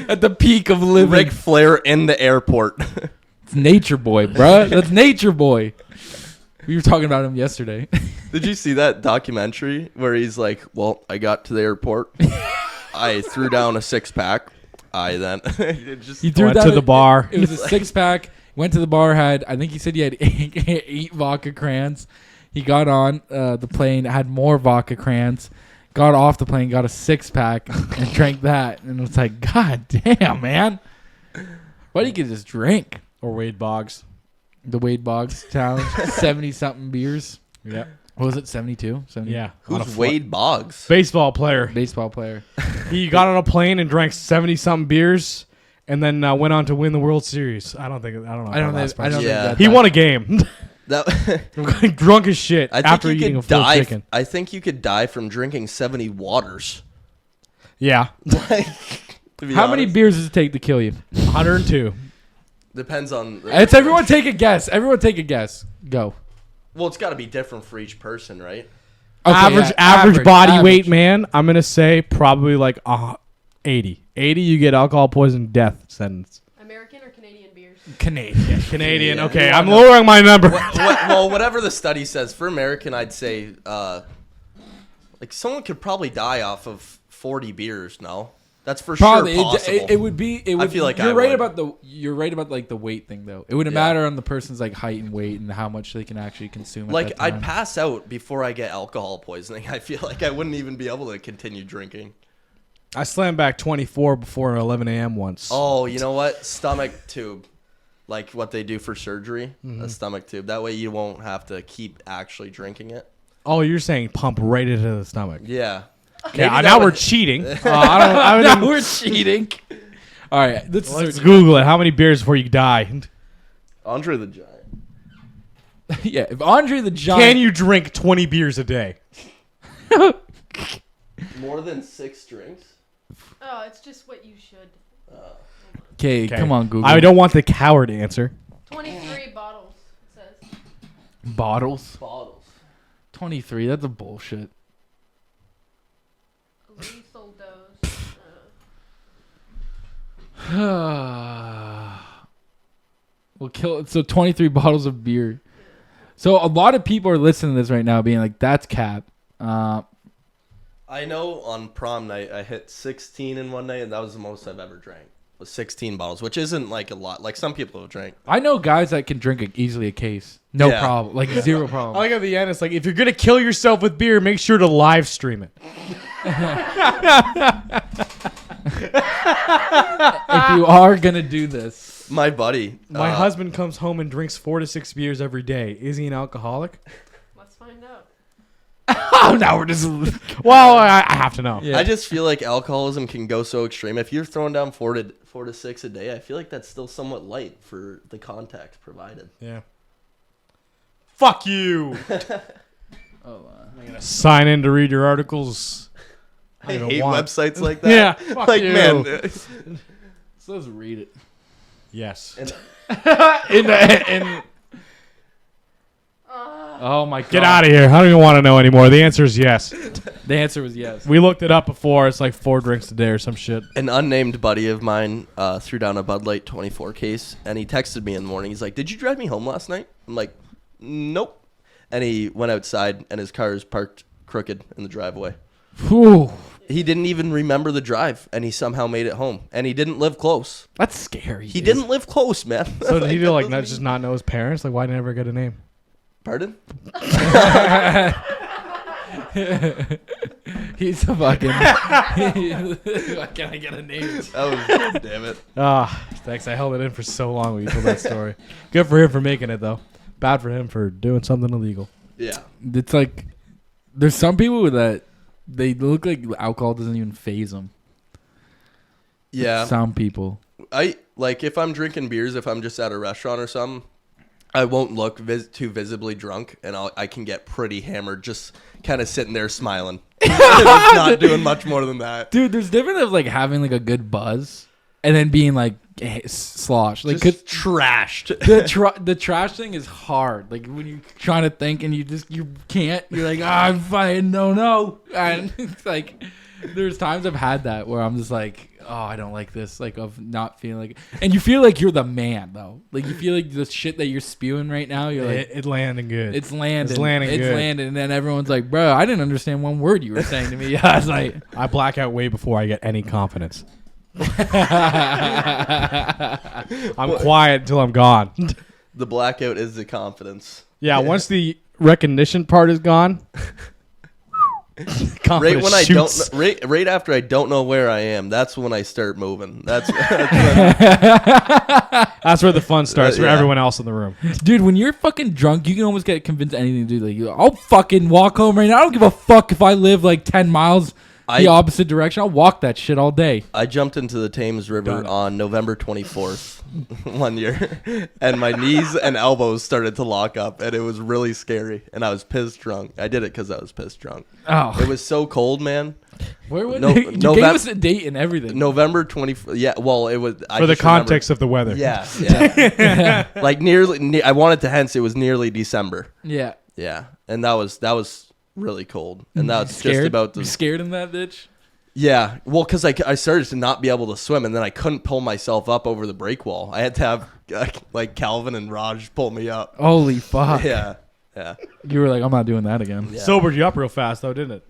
at the peak of living. Ric Flair in the airport. It's Nature Boy, bro. That's Nature Boy. We were talking about him yesterday. Did you see that documentary where he's like, well, I got to the airport. I threw down a 6-pack. I then he threw went down to the bar. It was a 6-pack. Went to the bar. I think he said he had eight vodka crayons. He got on the plane, had more vodka crayons. Got off the plane, got a 6-pack, and drank that. And it was like, God damn, man. But he could just drink. Or Wade Boggs. The Wade Boggs challenge. 70-something beers. Yeah. What was it, 72? 70? Yeah. Who's Wade Boggs? Baseball player. Baseball player. He got on a plane and drank 70-something beers and then went on to win the World Series. I don't know. I don't think that. He won a game. That Drunk as shit I think after you eating a could full die. chicken. I think you could die from drinking 70 waters. Yeah. Like, to be How many honest. beers does it take to kill you? 102. Depends on. It's everyone take a guess. Everyone take a guess. Go. Well, it's got to be different for each person, right? Okay, average body average. weight, man. I'm going to say probably like 80. 80, you get alcohol poison death sentence. American or Canadian beers? Canadian. Canadian. Yeah. Okay, I'm lowering my number. Well, whatever the study says, for American, I'd say like someone could probably die off of 40 beers. No, that's for Probably sure possible. it would be. It would. feel like you're I right would. You're right about like the weight thing though. It wouldn't Yeah. matter on the person's like height and weight and how much they can actually consume. At Like that time. I'd pass out before I get alcohol poisoning. I feel like I wouldn't even be able to continue drinking. I slammed back 24 before 11 a.m. once. Oh, you know what? Stomach tube. Like what they do for surgery, a stomach tube. That way you won't have to keep actually drinking it. Oh, you're saying pump right into the stomach. Yeah. Yeah, Maybe now that we're would- cheating. Now we're cheating. All right, let's search. Google it. How many beers before you die? Andre the Giant. Yeah, if Andre the Giant. Can you drink 20 beers a day? More than 6 drinks? Oh, it's just what you should. Okay, come on, Google. I don't want the coward answer. 23 bottles, it says. bottles. Bottles. 23. That's a bullshit. Lethal dose. We'll kill it. So 23 bottles of beer. So a lot of people are listening to this right now being like, that's cap. I know on prom night I hit 16 in one night, and that was the most I've ever drank. Was 16 bottles, which isn't like a lot. Like some people have drank. I know guys that can drink easily a case. No Yeah. problem. Like zero I problem. like at the end, it's like, if you're going to kill yourself with beer, make sure to live stream it. If you are going to do this. My buddy. My husband comes home and drinks 4 to 6 beers every day. Is he an alcoholic? Let's find out. Oh, now we're just. Well, I have to know. Yeah. I just feel like alcoholism can go so extreme. If you're throwing down 4 to 6 a day, I feel like that's still somewhat light for the context provided. Yeah. Fuck you. Oh, Sign in to read your articles. I don't hate want- websites like that. Yeah. Fuck Like, you. man. so let's read it. Yes. Oh my god. Get out of here. I don't even want to know anymore. The answer is yes. The answer was yes. We looked it up before. It's like 4 drinks a day or some shit. An unnamed buddy of mine threw down a Bud Light 24 case, and he texted me in the morning. He's like, "Did you drive me home last night?" I'm like, "Nope." And he went outside, and his car is parked crooked in the driveway. Whew. He didn't even remember the drive, and he somehow made it home. And he didn't live close. That's scary. He didn't live close, man. So did he that like doesn't not mean- just not know his parents? Like, why did he never get a name? Pardon? He's a fucking. Why can't I get a name? Oh, damn it. Thanks. I held it in for so long when you told that story. Good for him for making it, though. Bad for him for doing something illegal. Yeah. It's like there's some people that they look like alcohol doesn't even phase them. Yeah. Some people. I like if I'm drinking beers, if I'm just at a restaurant or something, I won't look too visibly drunk, and I can get pretty hammered, just kind of sitting there smiling, just not doing much more than that. Dude, there's different of like having like a good buzz and then being like sloshed, like Just trashed. the trash thing is hard. Like when you're trying to think and you can't. You're like, I'm fine, no, and it's like there's times I've had that where I'm just like, oh, I don't like this, like of not feeling like, and you feel like you're the man though. Like you feel like the shit that you're spewing right now, you're like, It landing good. it's landing, It's landing good. and then everyone's like, bro, I didn't understand one word you were saying to me. I was like, I black out way before I get any confidence. I'm quiet until I'm gone. The blackout is the confidence. Yeah, once the recognition part is gone, Right when shoots. right after I don't know where I am, that's when I start moving. That's when, That's where the fun starts for Yeah. everyone else in the room. dude, when you're fucking drunk, you can almost get convinced anything to do. Like, I'll fucking walk home right now. I don't give a fuck if I live like 10 miles the opposite direction. I'll walk that shit all day. I jumped into the Thames River on November 24th one year, and my knees and elbows started to lock up, and it was really scary, and I was pissed drunk. I did it because I was pissed drunk. Oh, It was so cold, man. where would No- you Novem- gave us a date and everything? November 24th. Yeah, well, it was... For the context of the weather. Yeah. Like I wanted to hence it was nearly December. Yeah. Yeah, and that was really cold, and that's Scared? just about You the... scared in that bitch? Yeah, well, because I started to not be able to swim, and then I couldn't pull myself up over the break wall. I had to have like Calvin and Raj pull me up. Holy fuck. Yeah. You were like, I'm not doing that again. Yeah. Sobered you up real fast, though, didn't it?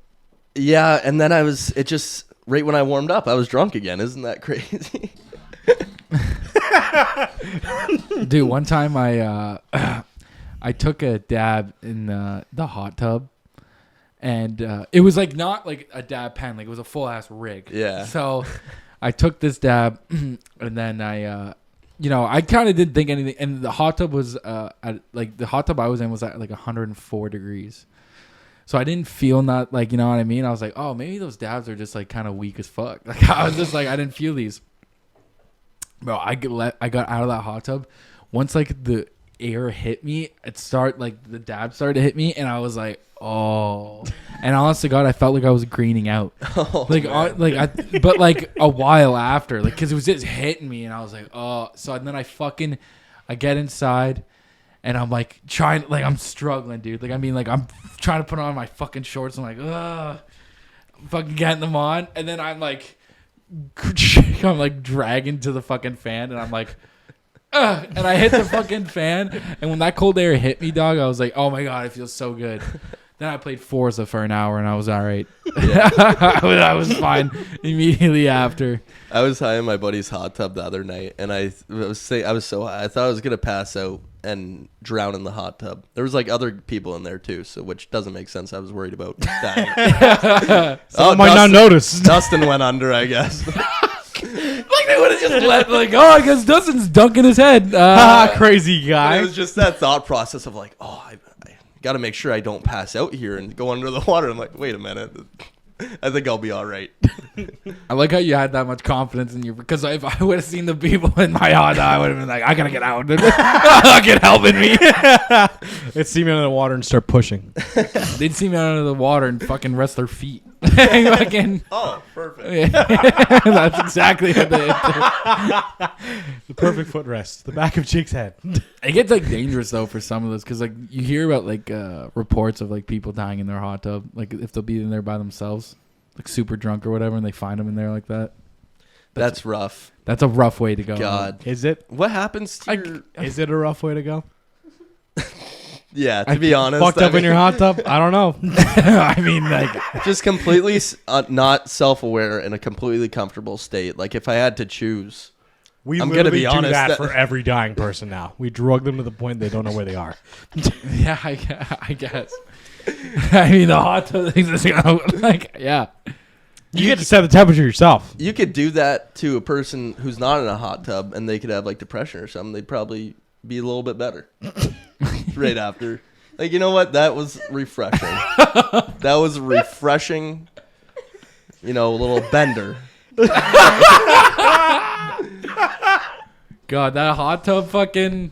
Yeah, and then it just, right when I warmed up, I was drunk again. Isn't that crazy? Dude, one time I took a dab in the hot tub. And it was like not like a dab pen, like it was a full ass rig. Yeah. So I took this dab, and then I kind of didn't think anything. And the hot tub was the hot tub I was in was at like 104 degrees. So I didn't feel not like, you know what I mean. I was like, oh, maybe those dabs are just like kind of weak as fuck. Like I was just like, I didn't feel these. Bro, I got out of that hot tub. Once like the air hit me, the dab started to hit me, and I was like, oh. And honest to God, I felt like I was greening out. Oh, But like a while after, like, cause it was just hitting me, and I was like, oh. So then I get inside, and I'm like I'm struggling, dude. Like, I mean, like I'm trying to put on my fucking shorts. I'm like, ugh, I'm fucking getting them on, and then I'm like dragging to the fucking fan, and I'm like, and I hit the fucking fan, and when that cold air hit me, dog, I was like, oh my God, it feels so good. Then I played Forza for an hour, and I was all right. Yeah. I was fine immediately after. I was high in my buddy's hot tub the other night, and I was so high. I thought I was gonna pass out and drown in the hot tub. There was like other people in there too, so which doesn't make sense. I was worried about dying. Someone might not notice. Dustin went under, I guess. Like they would have just let, like, oh, I guess Dustin's dunking his head. Crazy guy. It was just that thought process of like, oh, I got to make sure I don't pass out here and go under the water. I'm like, wait a minute. I think I'll be all right. I like how you had that much confidence in you, because if I would have seen the people in my hot tub, I would have been like, I gotta get out. Get helping me. They'd see me under the water and start pushing. They'd see me under the water and fucking rest their feet. Fucking, Oh, perfect. yeah. That's exactly what they did. The perfect footrest. The back of Jake's head. It gets like dangerous though for some of this, because like you hear about like reports of like people dying in their hot tub, like if they'll be in there by themselves, like super drunk or whatever, and they find them in there like that. That's rough. That's a rough way to go. God. Is it? What happens to your... Is it a rough way to go? Yeah, to be honest. Fucked up in your hot tub? I don't know. I mean, like, Just completely not self-aware in a completely comfortable state. Like if I had to choose... We I'm literally gonna be do honest, that that- for every dying person now. We drug them to the point they don't know where they are. yeah, I guess. I mean, the hot tub things is gonna, like, yeah. You get to set the temperature yourself. You could do that to a person who's not in a hot tub, and they could have like depression or something. They'd probably be a little bit better right after. Like, you know what? That was refreshing. That was refreshing. You know, a little bender. God, that hot tub fucking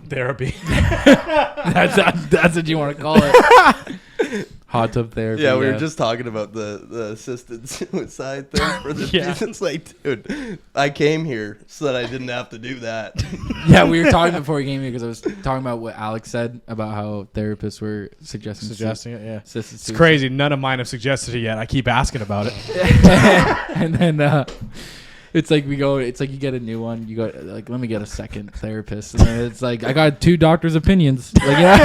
Therapy. that's what you want to call it. Hot tub therapy. Yeah, we were just talking about the assisted suicide thing for the It's like, dude, I came here so that I didn't have to do that. Yeah, we were talking before we came here because I was talking about what Alex said about how therapists were suggesting Suggesting it, yeah. assisted It's suicide. crazy. None of mine have suggested it yet. I keep asking about it. And then it's like it's like you get a new one. You go like, let me get a second therapist. And then it's like I got 2 doctors' opinions. Like, yeah,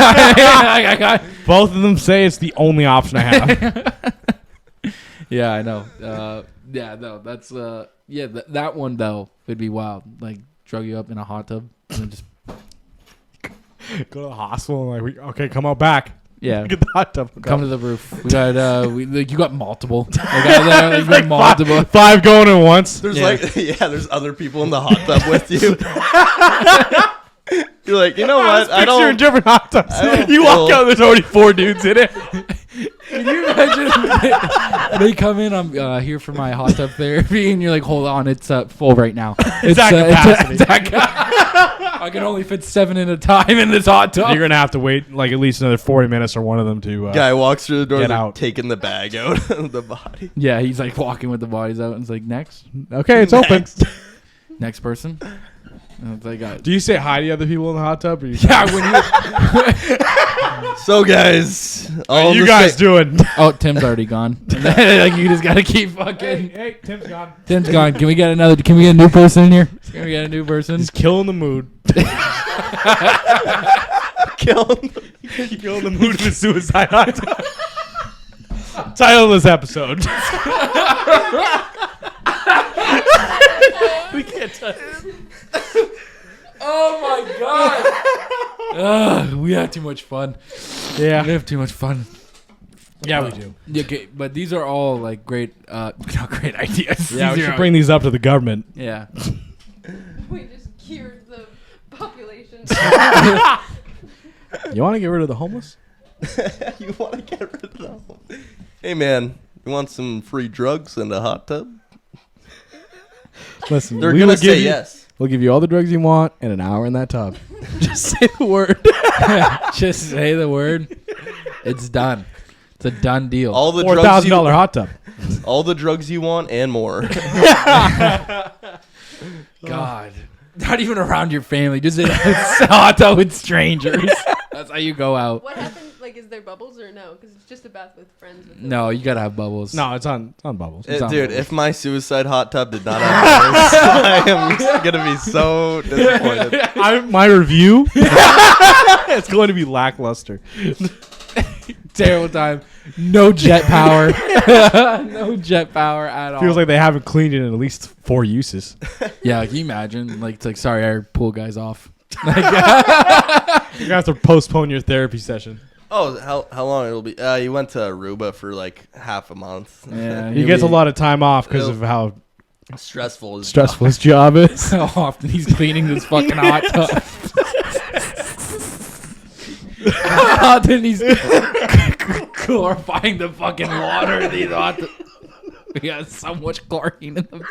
I got. Both of them say it's the only option I have. Yeah, I know. Yeah, no, that's that one though would be wild. Like drug you up in a hot tub and then just Go to the hospital and like, okay, come out back. yeah. Get the hot tub. Come to the roof. We got you got multiple. You got multiple. Five going at once. There's Yeah. there's other people in the hot tub with you. You're like, you know what? I Picture in don't. different hot tubs. I don't You walk feel- out, there's already 4 dudes in it. Can you imagine they come in? I'm here for my hot tub therapy, and you're like, hold on, it's full right now. It's at capacity. I can only fit 7 at a time in this hot tub. You're gonna have to wait like at least another 40 minutes for one of them to. Guy walks through the door, Get they're out. taking the bag out of the body. Yeah, he's like walking with the bodies out, and it's like next Okay, it's open. next person. And it's like, Do you say hi to other people in the hot tub? Or you yeah, when you So guys, What all are you the guys sa- doing? oh, Tim's already gone. Like you just gotta keep fucking. Hey, Tim's gone. Tim's gone. Can we get a new person in here? Can we get a new person? He's killing the mood. killing. Killing the mood of the suicide hot tub. Title of this episode. We can't touch it. Oh my god! We have too much fun. We Yeah. have too much fun. Yeah, we do. Yeah, okay, but these are all like great, not great ideas. Yeah, we These should are- bring these up to the government. Yeah. We just cured the population. You want to get rid of the homeless? You want to get rid of them? Hey man, you want some free drugs and a hot tub? Listen, They're we gonna will give say you, yes. We'll give you all the drugs you want in an hour in that tub. Just say the word. Just say the word. It's done. It's a done deal. All the drugs $4,000 you, hot tub. all the drugs you want and more. God. Not even around your family. Just in a hot tub with strangers. That's how you go out. What happened? Like, is there bubbles or no? Because it's just a bath with friends. With No, you gotta have bubbles. No, it's on bubbles. It's on Dude, hold. if my suicide hot tub did not have bubbles, I am gonna be so disappointed. My review, it's going to be lackluster. Terrible time. No jet power. No jet power at all. Feels like they haven't cleaned it in at least 4 uses. Yeah, can you imagine? Like, it's like, sorry, I pull guys off. You're gonna have to postpone your therapy session. Oh, how long it'll be? You went to Aruba for like half a month. Yeah, He gets a lot of time off because of how Stressful. As stressful his job is. How often he's cleaning this fucking hot tub. How often he's glorifying the fucking water in these hot tubs. We got so much chlorine in them.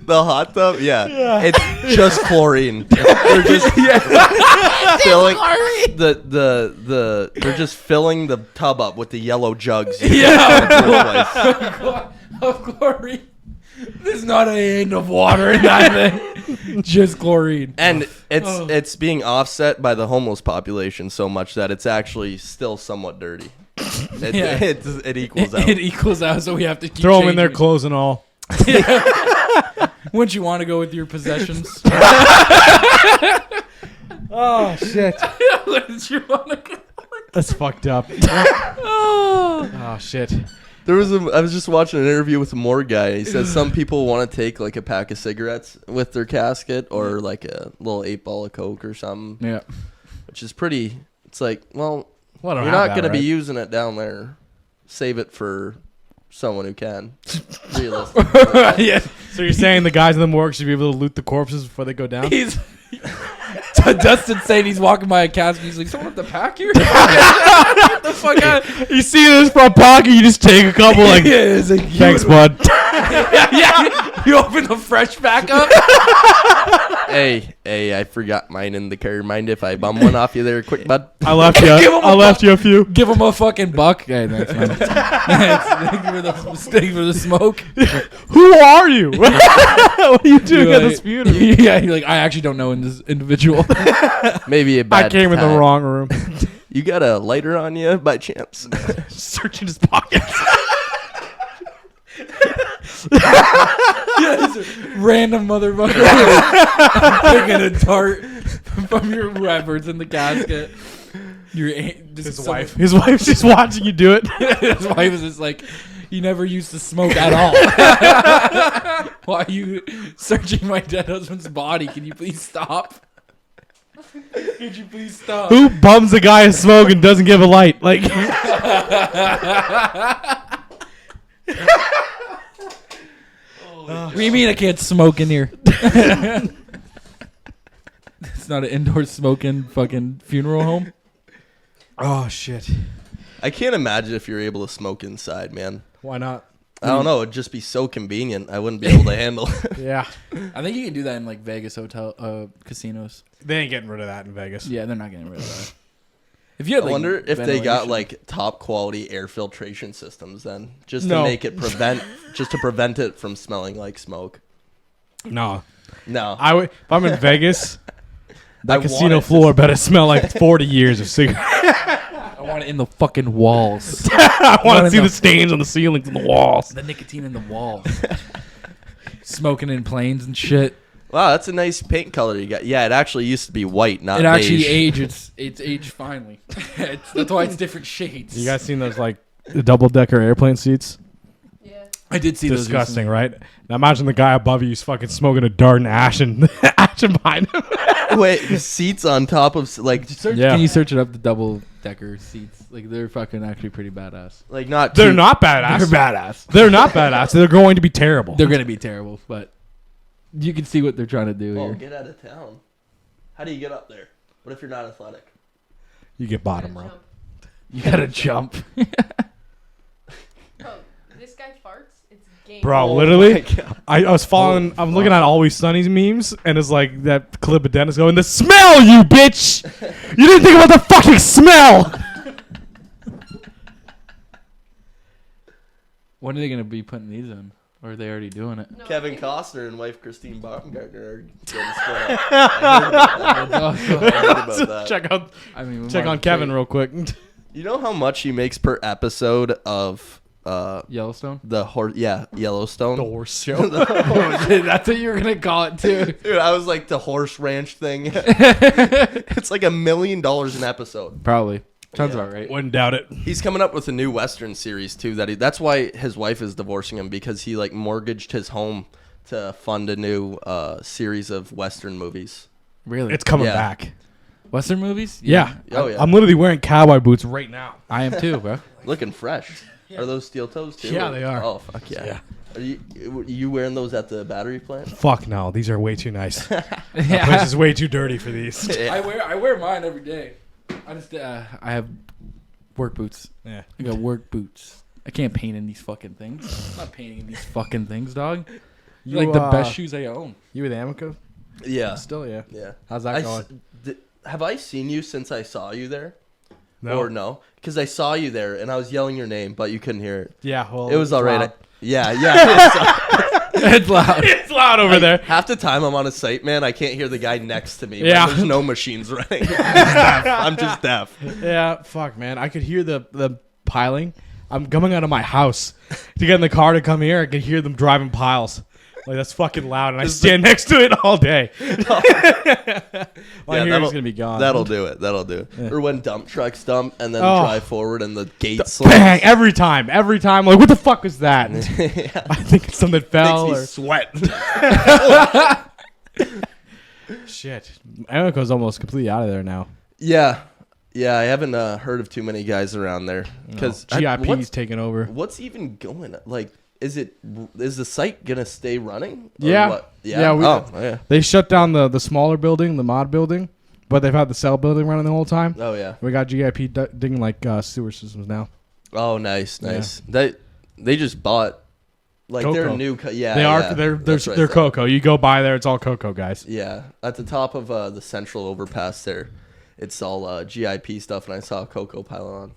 The hot tub, yeah. It's just chlorine. They're just filling they're just filling the tub up with the yellow jugs. Yeah, of chlorine. There's not a end of water in that thing. Just chlorine. And it's being offset by the homeless population so much that it's actually still somewhat dirty. It equals out. It equals out, so we have to keep Throw them in their changing. clothes and all. Wouldn't you want to go with your possessions? Oh shit, Wouldn't you want to go? that's fucked up. Oh. Oh shit. I was just watching an interview with a morgue guy. He says some people want to take like a pack of cigarettes with their casket or like a little 8-ball of Coke or something, Yeah. which is pretty. It's like, well, Well, I don't you're have not that, going to be right? using it down there. Save it for someone who can. Realistically. Yeah. So you're saying the guys in the morgue should be able to loot the corpses before they go down? He's Dustin saying he's walking by a casket. He's like, someone have to pack here? Get the fuck out. You see this from pocket, you just take a couple like, Yeah, it's like, thanks, bud. yeah. You open the fresh pack up. Hey, I forgot mine in the car. Mind if I bum one off you there, quick, bud? I left you. I left you a few. Give him a fucking buck. Hey, thanks, man. Thank you for the smoke. Who are you? What are you doing at this funeral? Yeah, you're like, I actually don't know in this individual. Maybe a bad I came in the time. wrong room. You got a lighter on you by chance? Searching his pockets. Random motherfucker picking a dart from your whoever's in the casket. His wife. His wife's just watching you do it. His wife is just like, you never used to smoke at all. Why are you searching my dead husband's body? Can you please stop? Could you please stop? Who bums a guy a smoke and doesn't give a light? Like, What do you mean I can't smoke in here? It's not an indoor smoking fucking funeral home. oh shit. I can't imagine if you're able to smoke inside, man. Why not? I don't know. It'd just be so convenient. I wouldn't be able to handle it. Yeah, I think you can do that in like Vegas hotel casinos. they ain't getting rid of that in Vegas. Yeah, they're not getting rid of that. If you had, I like, wonder if they got ventilation. like top quality air filtration systems then, just No. to make it prevent it from smelling like smoke. No, No, if I'm in Vegas, I that want casino it to floor better smell like 40 years of cigarettes. I want it in the fucking walls. I want to in see the- the stains on the ceilings and the walls. The nicotine in the walls. Smoking in planes and shit. wow, that's a nice paint color you got. Yeah, it actually used to be white, not It actually beige. aged. It's aged finally. That's why it's different shades. You guys seen those like double decker airplane seats? Yeah. I did see those Disgusting, recently. right? Now imagine the guy above you's fucking smoking a dart and ashen behind him. Wait, the seats on top of like Yeah. Can you search it up? The double decker seats, like they're fucking actually pretty badass. not They're too- not badass. They're badass. They're not badass. They're going to be terrible. They're gonna be terrible, but you can see what they're trying to do Oh, here. get out of town. How do you get up there? What if you're not athletic? You get bottom row. Jump. You gotta jump. Oh, this guy farts. It's game. Bro, Oh literally, my God. I was following. I'm looking at Always Sunny's memes, and it's like that clip of Dennis going, "The smell, you bitch! You didn't think about the fucking smell." When are they gonna be putting these in? Or are they already doing it? No, Kevin maybe- Costner and wife Christine Baumgartner are getting split up. I heard about that. check out, I mean, check on Kevin real quick. You know how much he makes per episode of Yellowstone. the horse? Yeah, Yellowstone. The horse show. That's what you were gonna call it too. Dude, I was like the horse ranch thing. It's like $1 million an episode. Probably. Sounds Yeah. about right. Wouldn't doubt it. He's coming up with a new Western series too. That's why his wife is divorcing him, because he like mortgaged his home to fund a new series of Western movies. Really? It's coming Yeah. back. Western movies? Yeah. Oh, yeah. I'm literally wearing cowboy boots right now. I am too, bro. Looking fresh. Are those steel toes too? Yeah, they are. Oh fuck yeah. Yeah. Are you wearing those at the battery plant? Fuck no, these are way too nice. The Yeah. place is way too dirty for these. I wear mine every day. I just I have work boots. Yeah. I got work boots. I can't paint in these fucking things. I'm not painting in these fucking things, dog. You, Like the best shoes I own. You with Amico? Yeah. Still, yeah. Yeah. How's that going? Have I seen you since I saw you there? No. Or no? Because I saw you there and I was yelling your name, but you couldn't hear it. Yeah, well, It was all right. loud. Yeah. It's loud. It's loud over there. Half the time I'm on a site, man, I can't hear the guy next to me. Yeah. When there's no machines running. I'm just deaf. Yeah, fuck, man. I could hear the piling. I'm coming out of my house to get in the car to come here. I could hear them driving piles. Like, that's fucking loud, and I stand next to it all day. My Yeah, hearing's gonna be gone. That'll do it. That'll do it. Yeah. Or when dump trucks dump and then Oh. drive forward and the gate Bang! slams. Every time. Like, what the fuck was that? Yeah. I think it's something fell. Makes me Or... sweat. Shit. Amico's almost completely out of there now. Yeah. Yeah, I haven't heard of too many guys around there. Because GIP's taking over. what's even going on? Like, is the site gonna stay running? Or Yeah. what? Yeah, we- yeah. They shut down the smaller building, the mod building, but they've had the cell building running the whole time. Oh yeah. We got GIP digging like sewer systems now. Oh nice. They just bought Like Cocoa. they're new. Yeah, They are. yeah. They're That's what I they're thought. cocoa. You go by there, it's all cocoa, guys. Yeah, at the top of the central overpass there, it's all GIP stuff, and I saw a cocoa pylon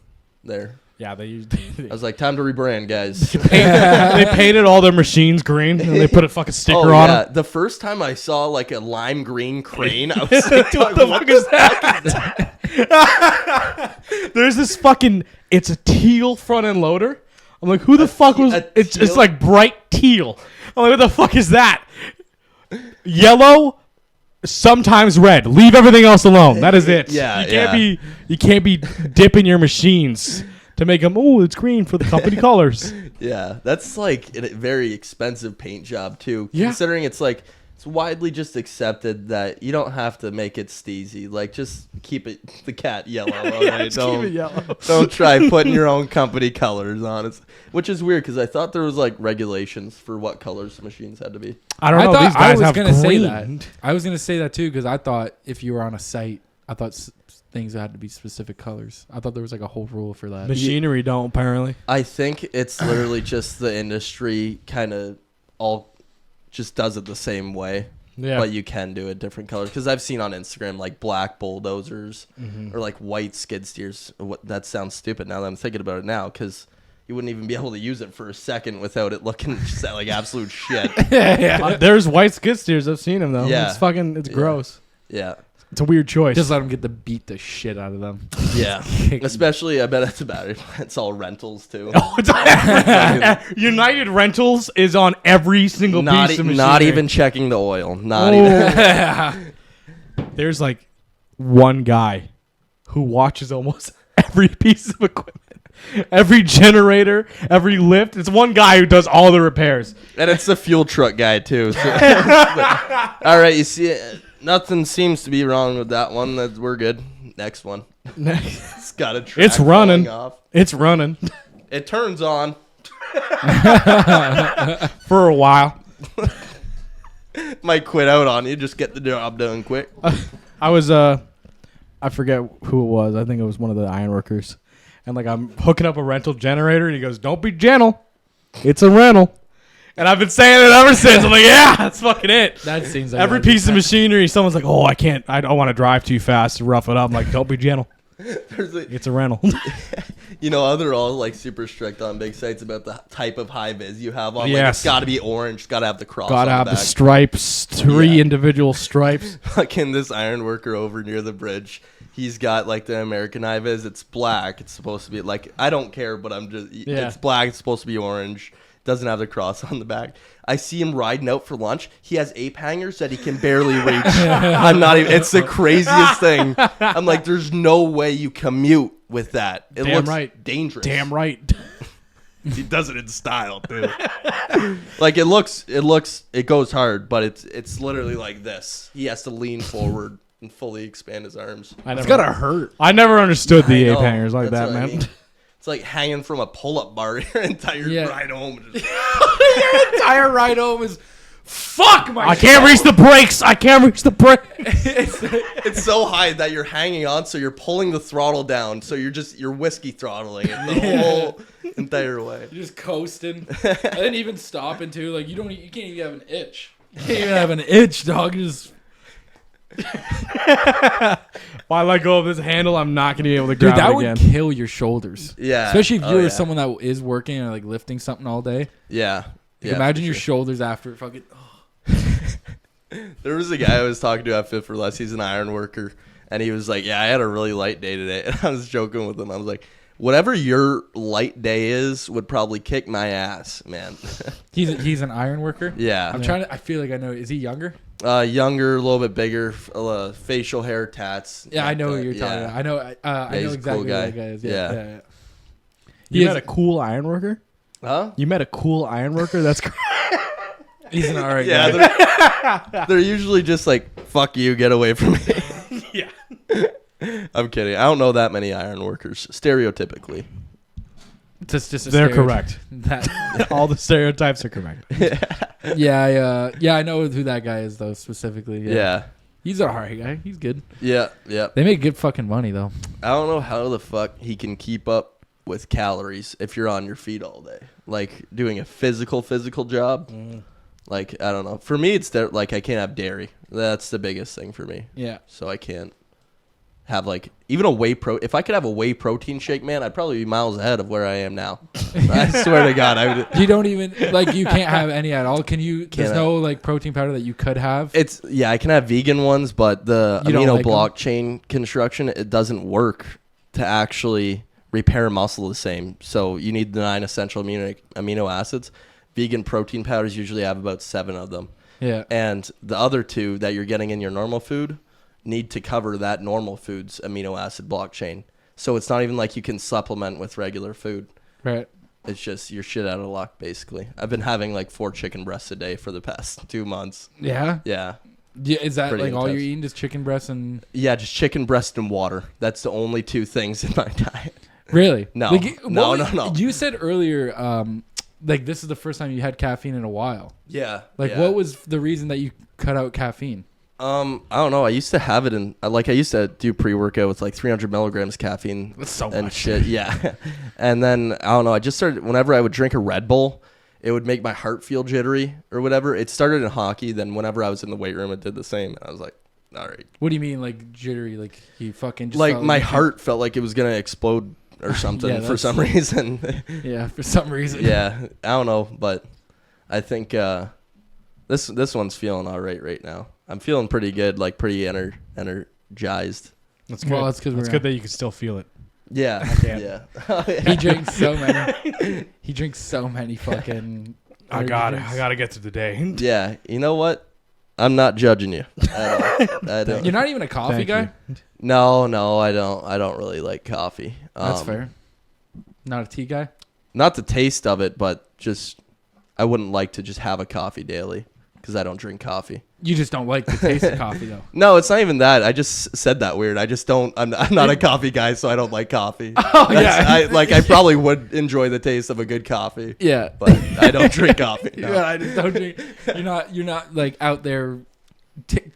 there. Yeah, they use. I was like, time to rebrand, guys. They painted all their machines green, and they put a fucking sticker on them. The first time I saw like a lime green crane, I was like, What the fuck is that? There's this fucking. It's a teal front end loader. I'm like, who the fuck was? It's teal? like bright teal. I'm like, what the fuck is that? Yellow, sometimes red. Leave everything else alone. That is it. Yeah, you can't be dipping your machines to make them. Oh, it's green for the company colors. Yeah, that's like a very expensive paint job too. Yeah. Considering it's like it's widely just accepted that you don't have to make it steezy. Like just keep it the cat yellow. All right? Just keep it yellow. Don't try putting your own company colors on it, which is weird because I thought there was like regulations for what colors machines had to be. I don't know. thought These guys I was have gonna say green. that. I was gonna say that too because I thought if you were on a site, I thought things had to be specific colors. I thought there was like a whole rule for that. Machinery don't apparently. I think it's literally just the industry kind of all just does it the same way. Yeah. But you can do it different colors because I've seen on Instagram like black bulldozers Mm-hmm. or like white skid steers. That sounds stupid now that I'm thinking about it now because you wouldn't even be able to use it for a second without it looking just like absolute shit. There's white skid steers. I've seen them though. Yeah. It's fucking. It's Yeah. gross. Yeah. It's a weird choice. Just let them get to beat the shit out of them. Yeah. Especially, I bet it's a battery. It's all rentals too. United Rentals is on every single Not, piece of machinery. not even checking the oil. Not even. There's like one guy who watches almost every piece of equipment, every generator, every lift. It's one guy who does all the repairs. And it's the fuel truck guy too. So. All right, you see it. Nothing seems to be wrong with that one. We're good. Next one. It's got a track It's running. falling off. It's running It turns on. for a while. Might quit out on you. Just get the job done quick. I was I forget who it was. I think it was one of the iron workers. And like I'm hooking up a rental generator and he goes, "Don't be gentle. It's a rental." And I've been saying it ever since. I'm like, "Yeah, that's fucking it." That seems like Every piece of machinery, someone's like, "Oh, I don't want to drive too fast to rough it up." I'm like, "Don't be gentle. It's a rental." You know, they're all like super strict on big sites about the type of high vis you have on. Like, Yes. it's got to be orange. It's got to have the cross. Gotta on have the the back. stripes, three Yeah. individual stripes. Fucking this iron worker over near the bridge. He's got like the American high vis. It's black. It's supposed to be like, I don't care, but I'm just. Yeah. It's black. It's supposed to be orange. Doesn't have the cross on the back. I see him riding out for lunch. He has ape hangers that he can barely reach. I'm not even. It's the craziest thing. I'm like, there's no way you commute with that. It Damn looks right. dangerous. Damn right. He does it in style too. Like it goes hard, but it's literally like this. He has to lean forward and fully expand his arms. It's gotta hurt. I never understood the I ape know. hangers like That's that, what I man. mean. It's like hanging from a pull-up bar your entire Yeah. ride home. Just- Your entire ride home is fuck my. I can't reach the brakes. I can't reach the brakes. It's so high that you're hanging on, so you're pulling the throttle down, so you're whiskey throttling it the whole entire way. You're just coasting. I didn't even stop into like you can't even have an itch. You can't even have an itch, dog. You just If I let go of this handle, I'm not gonna be able to dude, grab that it would again. kill your shoulders. Yeah. Especially if Oh, you're yeah. someone that is working or like lifting something all day. Yeah. Yeah, Imagine for your sure. shoulders after fucking. There was a guy I was talking to at Fit for Less. He's an iron worker, and he was like, "Yeah, I had a really light day today." And I was joking with him. I was like, "Whatever your light day is, would probably kick my ass, man." He's an iron worker. Yeah. I'm trying to. I feel like I know. Is he younger? Younger, a little bit bigger, facial hair, tats. Yeah, I like know that. what you're talking about. I know. I he's know a exactly cool who guy. that guy is. Yeah. Yeah. You met a cool iron worker? Huh? You met a cool iron worker? That's crazy. He's an alright Yeah, guy. they're usually just like, "Fuck you, get away from me." Yeah. I'm kidding. I don't know that many iron workers, stereotypically. Just a They're stereotype. correct. That, All the stereotypes are correct. yeah, I know who that guy is though specifically. Yeah. He's an alright guy. He's good. Yeah. They make good fucking money though. I don't know how the fuck he can keep up with calories if you're on your feet all day. Like doing a physical job. Like, I don't know. For me, it's like I can't have dairy. That's the biggest thing for me. Yeah. So I can't have like even a if I could have a whey protein shake, man, I'd probably be miles ahead of where I am now. I swear to God, I would. You don't even like you can't have any at all. Can you? There's no like protein powder that you could have. I can have vegan ones, but the You don't amino like blockchain construction, it doesn't work to actually repair muscle the same. So you need the 9 essential amino acids. Vegan protein powders usually have about 7 of them. Yeah. And the other 2 that you're getting in your normal food need to cover that normal food's amino acid blockchain. So it's not even like you can supplement with regular food. Right. It's just you're shit out of luck, basically. I've been having like 4 chicken breasts a day for the past 2 months. Yeah. Yeah. Yeah. Is that Pretty like all intense. you're eating? Just chicken breasts and. Yeah, just chicken breast and water. That's the only 2 things in my diet. Really? No. Like, No. You said earlier, like this is the first time you had caffeine in a while. Yeah. Like, what was the reason that you cut out caffeine? I don't know. I used to have it I used to do pre-workout with like 300 milligrams caffeine. That's so and much. shit. Yeah. And then, I don't know. I just started, whenever I would drink a Red Bull, it would make my heart feel jittery or whatever. It started in hockey. Then whenever I was in the weight room, it did the same. And I was like, all right. What do you mean, like jittery? Like you fucking just Like felt my heart felt like it was going to explode or something Yeah, for some reason. Yeah, for some reason. Yeah. I don't know. But I think this one's feeling all right now. I'm feeling pretty good, like pretty energized. That's good. Well, that's because it's good that you can still feel it. Yeah. can't. Yeah. He drinks so many. He drinks so many fucking. I gotta get through the day. Yeah. You know what? I'm not judging you at all. I don't. You're not even a coffee Thank guy. you. No, I don't. I don't really like coffee. That's fair. Not a tea guy. Not the taste of it, but just I wouldn't like to just have a coffee daily because I don't drink coffee. You just don't like the taste of coffee, though. No, it's not even that. I just said that weird. I just don't. I'm not a coffee guy, so I don't like coffee. Oh yeah. I probably would enjoy the taste of a good coffee, Yeah. but I don't drink coffee. No. Yeah, I just don't drink. You're not like out there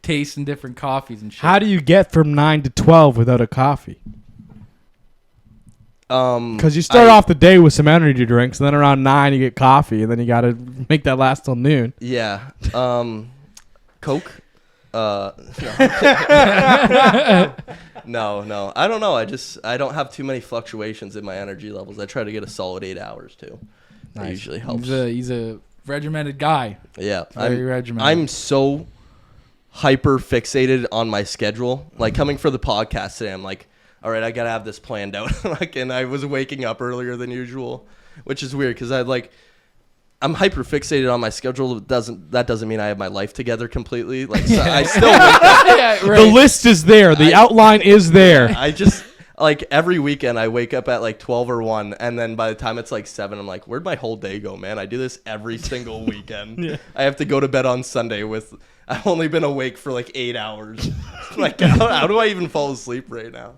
tasting different coffees and shit. How do you get from 9 to 12 without a coffee? Because you start off the day with some energy drinks, and then around 9 you get coffee, and then you got to make that last till noon. Yeah. Coke? No. No. I don't know. I don't have too many fluctuations in my energy levels. I try to get a solid 8 hours too. That Nice. usually helps. He's a regimented guy. Yeah. Very regimented. I'm so hyper fixated on my schedule. Like coming for the podcast today, I'm like, all right, I got to have this planned out. And I was waking up earlier than usual, which is weird because I'm hyper fixated on my schedule. That doesn't mean I have my life together completely. Like so I still wake up. Yeah, right. The list is there. The outline is there. I just like every weekend I wake up at like 12 or 1, and then by the time it's like 7, I'm like, where'd my whole day go, man? I do this every single weekend. Yeah. I have to go to bed on Sunday I've only been awake for like 8 hours. Like how do I even fall asleep right now?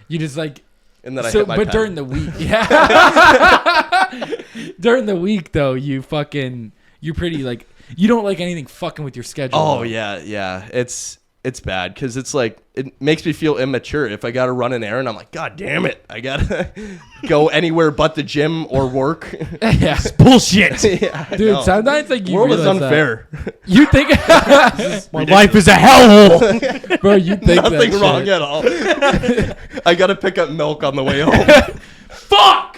You just like. And then I So, hit my but pen. during the week, yeah. During the week, though, you're pretty like you don't like anything fucking with your schedule. Oh though. yeah. It's bad because it's like it makes me feel immature. If I gotta run an errand, I'm like, God damn it, I gotta go anywhere but the gym or work. Yeah, Bullshit. Yeah, I dude. know. Sometimes like you World is realize that. unfair. You think, My life is a hellhole. bro? You think Nothing that wrong shit. at all. I gotta pick up milk on the way home. Fuck.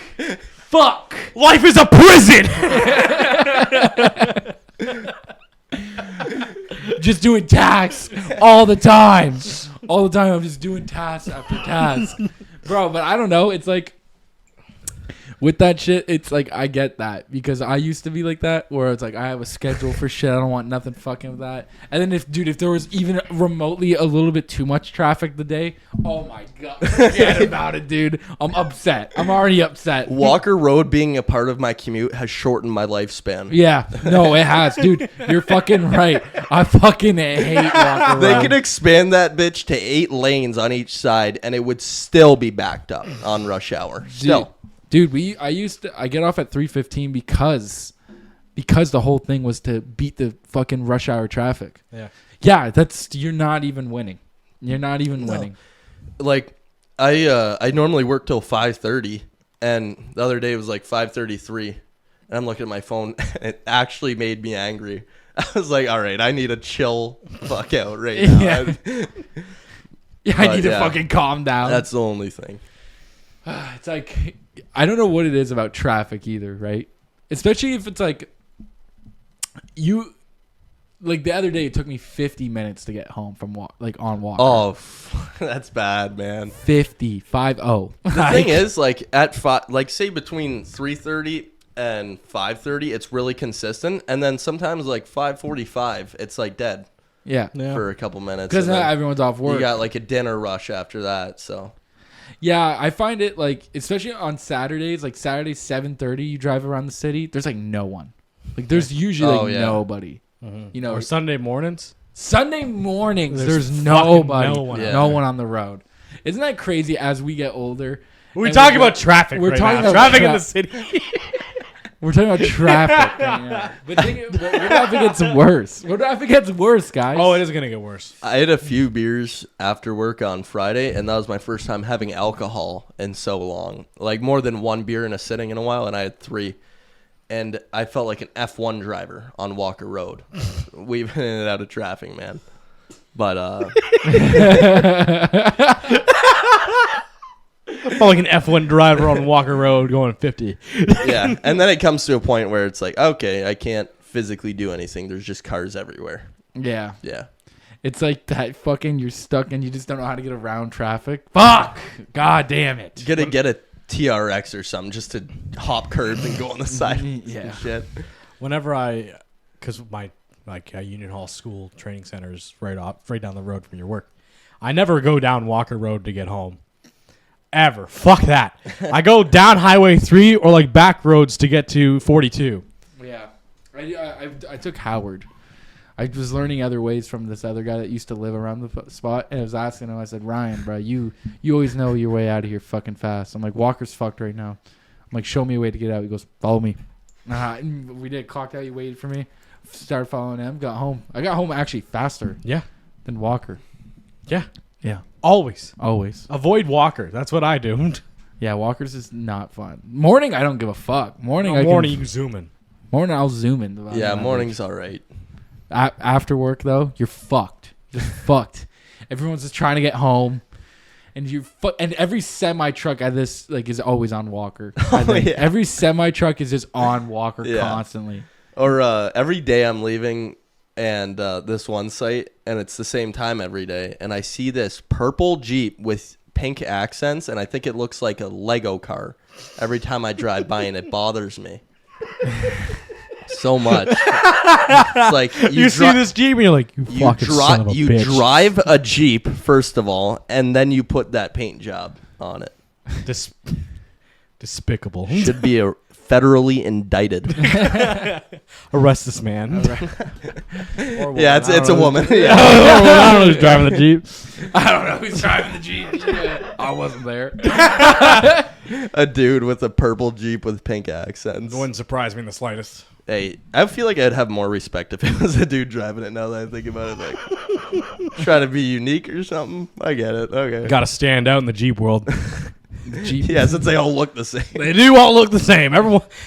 Life is a prison. Just doing tasks all the time. All the time, I'm just doing task after task, bro. But I don't know. It's like with that shit, it's like I get that because I used to be like that, where it's like I have a schedule for shit. I don't want nothing fucking with that. And then if there was even remotely a little bit too much traffic the day, oh my god, forget about it, dude. I'm upset. I'm already upset. Walker Road being a part of my commute has shortened my lifespan. Yeah, no, it has, dude. You're fucking right. I fucking hate Walker They Road. could expand that bitch to 8 lanes on each side, and it would still be backed up on rush hour. Still. Dude, I get off at 3:15 because the whole thing was to beat the fucking rush hour traffic. Yeah. Yeah, you're not even winning. You're not even winning. Like I normally work till 5:30, And the other day it was like 5:33, and I'm looking at my phone, and it actually made me angry. I was like, all right, I need to chill fuck out right now. Yeah. I need to fucking calm down. That's the only thing. It's like, I don't know what it is about traffic either, right? Especially if it's like, like the other day, it took me 50 minutes to get home from on Walker. Oh, that's bad, man. 50. The thing is, like at say between 3:30 and 5:30, it's really consistent, and then sometimes like 5:45, it's like dead. Yeah. For a couple minutes. Because now everyone's off work. You got like a dinner rush after that, so. Yeah, I find it like, especially on Saturdays, like Saturday 7:30, you drive around the city, there's like no one. Like there's usually nobody. Mm-hmm. You know, or Sunday mornings. There's fucking nobody. no one on the road. Isn't that crazy as we get older? We're talking about traffic. We're right talking now. about traffic in the city. We're talking about traffic right now. But what if it gets worse? What if it gets worse, guys? Oh, it is going to get worse. I had a few beers after work on Friday, and that was my first time having alcohol in so long. Like more than one beer in a sitting in a while, and I had 3. And I felt like an F1 driver on Walker Road. Weaving in and out of traffic, man. But, felt like an F1 driver on Walker Road going 50. yeah. And then it comes to a point where it's like, okay, I can't physically do anything. There's just cars everywhere. Yeah. Yeah. It's like that fucking, you're stuck and you just don't know how to get around traffic. Fuck! God damn it. Gotta get a TRX or something just to hop curbs and go on the side. Yeah. Shit. Whenever because my Union Hall School training center is right down the road from your work, I never go down Walker Road to get home. Ever. Fuck that. I go down Highway 3 or like back roads to get to 42. Yeah. I took Howard. I was learning other ways from this other guy that used to live around the spot, and I was asking him, I said, Ryan, bro, you always know your way out of here fucking fast. I'm like, Walker's fucked right now. I'm like, show me a way to get out. He goes, follow me. And we did. Clocked out. He waited for me. Started following him. Got home. I got home actually faster than Walker. Yeah. Yeah. Always. Avoid Walker. That's what I do. Yeah, Walker's is not fun. Morning, I don't give a fuck. Morning, you zoom in. Morning, I'll zoom in. Yeah, morning's all right. After work, though, you're fucked. Just fucked. Everyone's just trying to get home. And and every semi truck at this is always on Walker. Every semi truck is just on Walker constantly. Or every day I'm leaving and this one site, and it's the same time every day, and I see this purple Jeep with pink accents, and I think it looks like a Lego car every time I drive by, and it bothers me so much. It's like you see this Jeep and you're like, you fucking son of a bitch. You drive a Jeep, first of all, and then you put that paint job on it. Despicable. Should be federally indicted. Arrest this man. Yeah, it's a woman. Yeah. I don't know who's driving the Jeep. I don't know who's driving the Jeep. Yeah, I wasn't there. A dude with a purple Jeep with pink accents. It wouldn't surprise me in the slightest. Hey, I feel like I'd have more respect if it was a dude driving it now that I think about it. Like, trying to be unique or something. I get it. Okay. Got to stand out in the Jeep world. Yeah, since they all look the same. They do all look the same.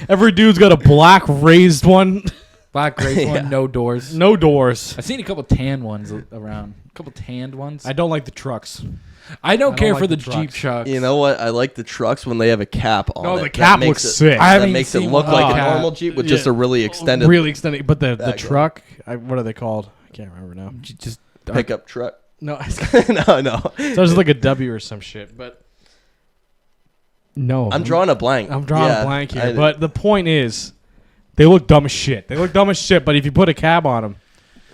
Every dude's got a black raised one. Black raised one, no doors. No doors. I've seen a couple tan ones around. A couple tanned ones. I don't like the trucks. I don't care like for the the Jeep trucks. You know what? I like the trucks when they have a cap on it. No, the cap looks sick. That makes it look like a normal Jeep with just a really extended. But the truck, what are they called? I can't remember now. Just pickup truck. No, no. So it's like a W or some shit. But no, I'm drawing a blank. I'm drawing a blank here. But the point is, they look dumb as shit. But if you put a cab on them,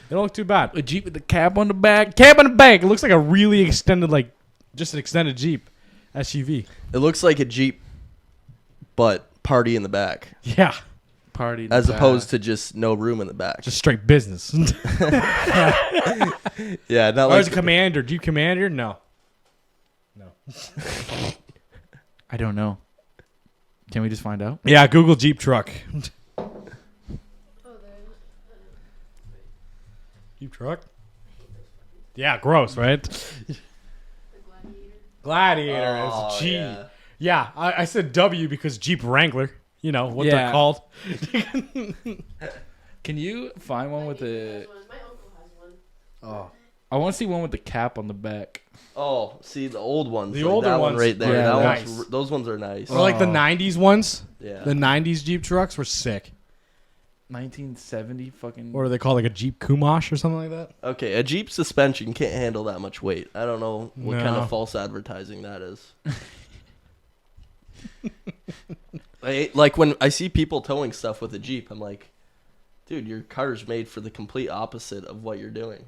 they don't look too bad. A Jeep with the cab on the back. Cab on the back. It looks like a really extended, just an extended Jeep SUV. It looks like a Jeep, but party in the back. Yeah. Party. As opposed to just no room in the back. Just straight business. Yeah, not like a Commander. Jeep Commander? No. I don't know. Can we just find out? Yeah, Google Jeep truck. Jeep truck? Yeah, gross, right? Gladiator. Oh, G. yeah. Yeah, I said W because Jeep Wrangler. You know what Yeah. they're called. Can you find one with My the? uncle has one. Oh, I want to see one with the cap on the back. Oh, see the old ones. The like older that one ones right there. are That nice. one's, those ones are nice. Or like the Oh. 90s ones. Yeah. The 90s Jeep trucks were sick. 1970 fucking. What are they called? Like a Jeep Kumosh or something like that? Okay, a Jeep suspension can't handle that much weight. I don't know what kind No. of false advertising that is. Like when I see people towing stuff with a Jeep, I'm like, dude, your car's made for the complete opposite of what you're doing.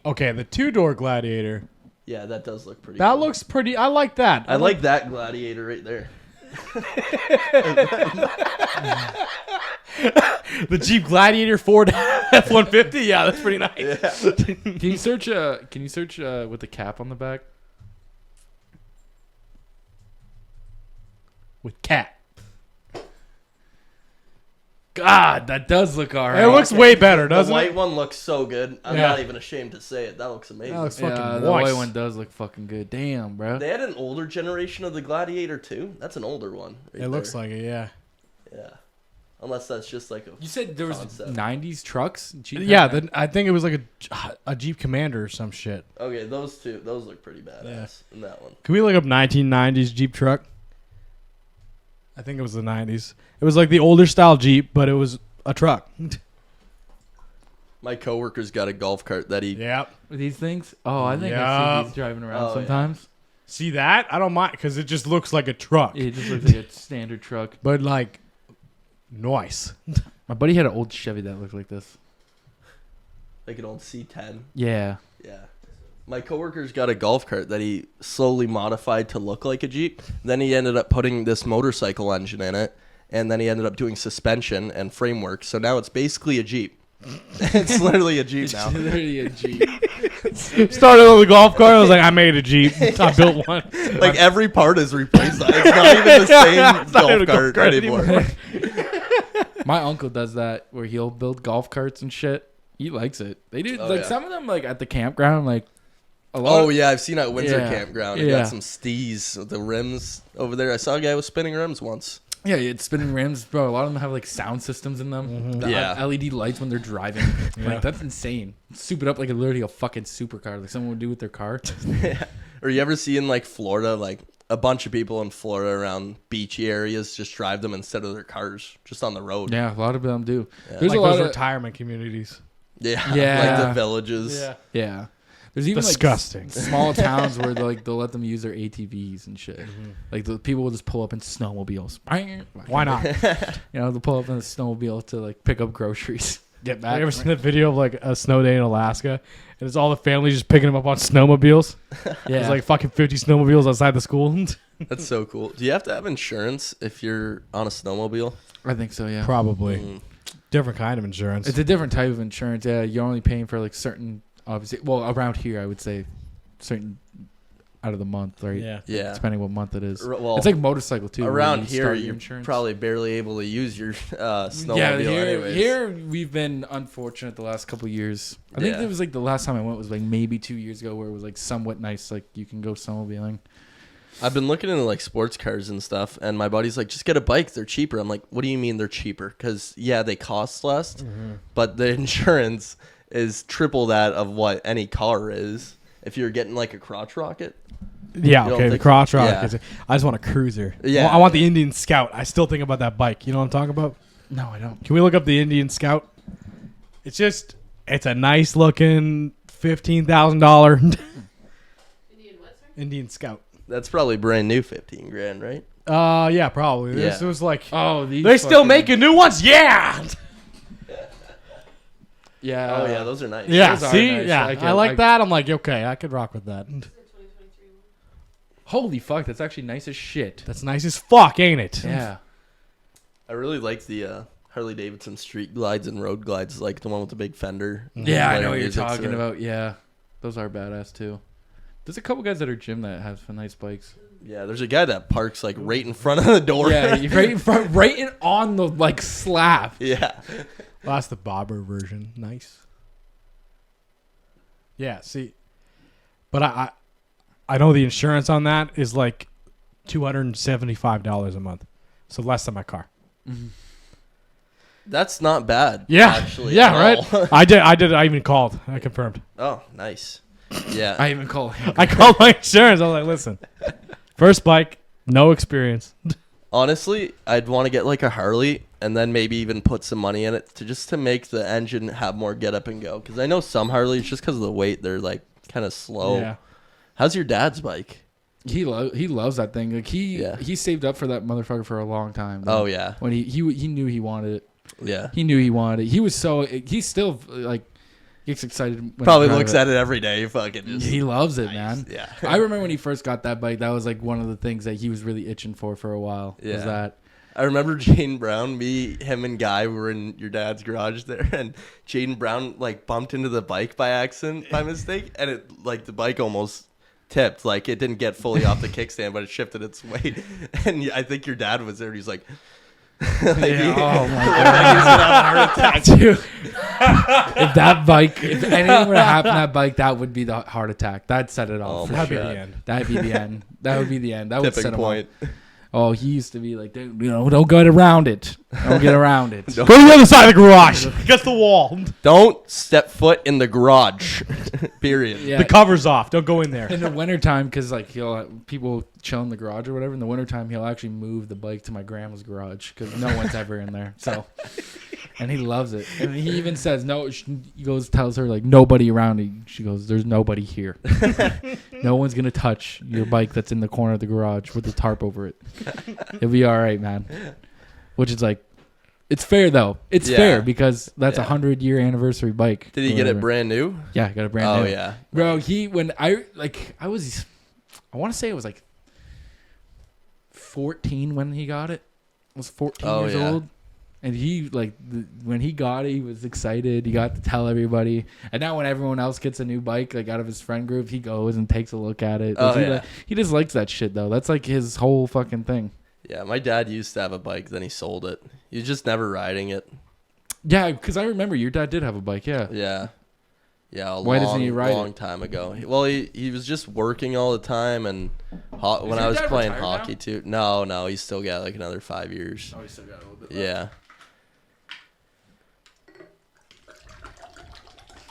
Okay, the 2-door Gladiator. Yeah, that does look pretty That cool. looks pretty. I like that. I like that Gladiator right there. the Jeep Gladiator Ford F-150. Yeah, that's pretty nice. Yeah. Can you search? With the cap on the back? With cat. God, that does look alright. It looks way better, The doesn't white it? one looks so good. I'm Yeah. not even ashamed to say it. That looks amazing. That looks Yeah, fucking the white nice. one does look fucking good. Damn, bro. They had an older generation of the Gladiator too. That's an older one. Right It looks there. like it, yeah. Yeah. Unless that's just like a. You said there was Concept. 90s trucks. Jeep Yeah, had then I think it was like a Jeep Commander or some shit. Okay, those two. Those look pretty badass in that one. Can we look up 1990s Jeep truck? I think it was the 90s. It was like the older style Jeep, but it was a truck. My coworker's got a golf cart that he. Yep. these things. Oh, I think I Yeah. see these driving around Oh, yeah. sometimes. See that? I don't mind because it just looks like a truck. It just looks like a standard truck. But like, nice. My buddy had an old Chevy that looked like this. Like an old C10. Yeah. Yeah. My coworker's got a golf cart that he slowly modified to look like a Jeep. Then he ended up putting this motorcycle engine in it. And then he ended up doing suspension and framework. So now it's basically a Jeep. It's literally a Jeep now. It's literally a Jeep. Started on the golf cart. I was like, I made a Jeep. I built one. Like every part is replaced. It's not even the same It's not even a golf cart anymore. My uncle does that where he'll build golf carts and shit. He likes it. They do Oh, like yeah. some of them like at the campground like a lot. Oh yeah, I've seen at Windsor Yeah. Campground. You Yeah. got some stees with the rims over there. I saw a guy with spinning rims once. Yeah, it's spinning rims, bro. A lot of them have like sound systems in them. The Yeah. LED lights when they're driving. Yeah. Like that's insane. Soup it up like literally a fucking supercar, like someone would do with their car. Or you ever see in like Florida, like a bunch of people in Florida around beachy areas just drive them instead of their cars, just on the road. Yeah, a lot of them do. Yeah. There's Like a lot those of retirement communities. Yeah, Yeah. like the villages. yeah. There's even Disgusting. like small towns where they'll let them use their ATVs and shit. Like the people will just pull up in snowmobiles. Why not? You know, they'll pull up in a snowmobile to like pick up groceries. Get back. Have you ever seen the video of like a snow day in Alaska? And it's all the families just picking them up on snowmobiles. Yeah. There's like fucking 50 snowmobiles outside the school. That's so cool. Do you have to have insurance if you're on a snowmobile? I think so. Yeah. Probably. Mm. Different kind of insurance. It's a different type of insurance. Yeah, you're only paying for like certain, obviously. Well, around here, I would say certain out of the month, right? Yeah. Yeah. Depending what month it is. Well, It's like motorcycle too. where around you here, start your you're insurance. probably barely able to use your snowmobile Yeah, here, anyways. here we've been unfortunate the last couple of years. I think Yeah. it was like the last time I went was like maybe 2 years ago, where it was like somewhat nice, like you can go snowmobiling. I've been looking into like sports cars and stuff, and my buddy's like, just get a bike. They're cheaper. I'm like, what do you mean they're cheaper? Because, yeah, they cost less, but the insurance is triple that of what any car is. If you're getting like a crotch rocket. Yeah, You don't okay, the think- crotch rock. yeah. I just want a cruiser. Yeah. I want the Indian Scout. I still think about that bike. You know what I'm talking about? No, I don't. Can we look up the Indian Scout? It's a nice looking $15,000 Indian what, sir? Indian Scout. That's probably brand new, 15 grand, right? Yeah, probably. This Yeah. was like, Oh, these they still fucking- making new ones? Yeah. Yeah. Oh yeah, those are nice. Yeah, Those are see? nice. Yeah, I get- I like I- that. I'm like, okay, I could rock with that. Is it 2023 one? Holy fuck, that's actually nice as shit. That's nice as fuck, ain't it? Yeah. I really like the Harley Davidson street glides and road glides, like the one with the big fender. Yeah, I Player know what you're music's talking in it. about. Yeah. Those are badass too. There's a couple guys at our gym that have some nice bikes. Yeah, there's a guy that parks like right in front of the door. Yeah, you're right in front, right in on the like slab. Yeah. Well, that's the bobber version. Nice. Yeah, see. But I know the insurance on that is like $275 a month, so less than my car. That's not bad. Yeah, actually. yeah, at all. right. I did. I even called. I confirmed. Oh, nice. Yeah. I even call him. I called my insurance. I was like, listen, first bike, no experience. Honestly, I'd want to get like a Harley and then maybe even put some money in it to make the engine have more get up and go. Because I know some Harleys, just because of the weight, they're like kind of slow. Yeah. How's your dad's bike? He loves that thing. Like he saved up for that motherfucker for a long time. Though. Oh yeah. When he knew he wanted it. Yeah. He knew he wanted it. He still like gets excited. When Probably looks at it every day. Fucking just. He loves it, man. Yeah. I remember when he first got that bike. That was like one of the things that he was really itching for a while. Yeah. Was that. I remember Jaden Brown, him and Guy were in your dad's garage there, and Jaden Brown like bumped into the bike by accident, by mistake, and it like the bike almost tipped. Like it didn't get fully off the kickstand, but it shifted its weight. And I think your dad was there. And he's like, Oh my god, dude! If anything were to happen to that bike, that would be the heart attack. That'd set it off. Oh, For That'd be sure. the end. That'd be the end. That would be the end. That would set tipping him point. off. Oh, he used to be like, dude, don't get around it. Don't get around it. No. Go to the other side of the garage. Against the wall. Don't step foot in the garage. Period. Yeah. The cover's off. Don't go in there. In the wintertime, because like people chill in the garage or whatever. In the wintertime, he'll actually move the bike to my grandma's garage because no one's ever in there. So, and he loves it. And he even says no. He tells her like nobody around. She goes, "There's nobody here. No one's gonna touch your bike that's in the corner of the garage with the tarp over it. It'll be all right, man." Which is like, it's fair though. It's fair because that's a 100-year anniversary bike. Did he get it brand new? Yeah, got a brand new. Oh yeah, Bro, I want to say it was like 14 when he got it. I was 14 years old. And he when he got it, he was excited. He got to tell everybody. And now when everyone else gets a new bike, like out of his friend group, he goes and takes a look at it. He just likes that shit though. That's like his whole fucking thing. Yeah, my dad used to have a bike, then he sold it. He was just never riding it. Yeah, because I remember your dad did have a bike. Yeah. Yeah. Yeah, Why doesn't he ride long it? time ago. He was just working all the time, and when I was dad playing retired hockey now? too. No, he's still got like another 5 years. Oh, he still got a little bit left. Yeah.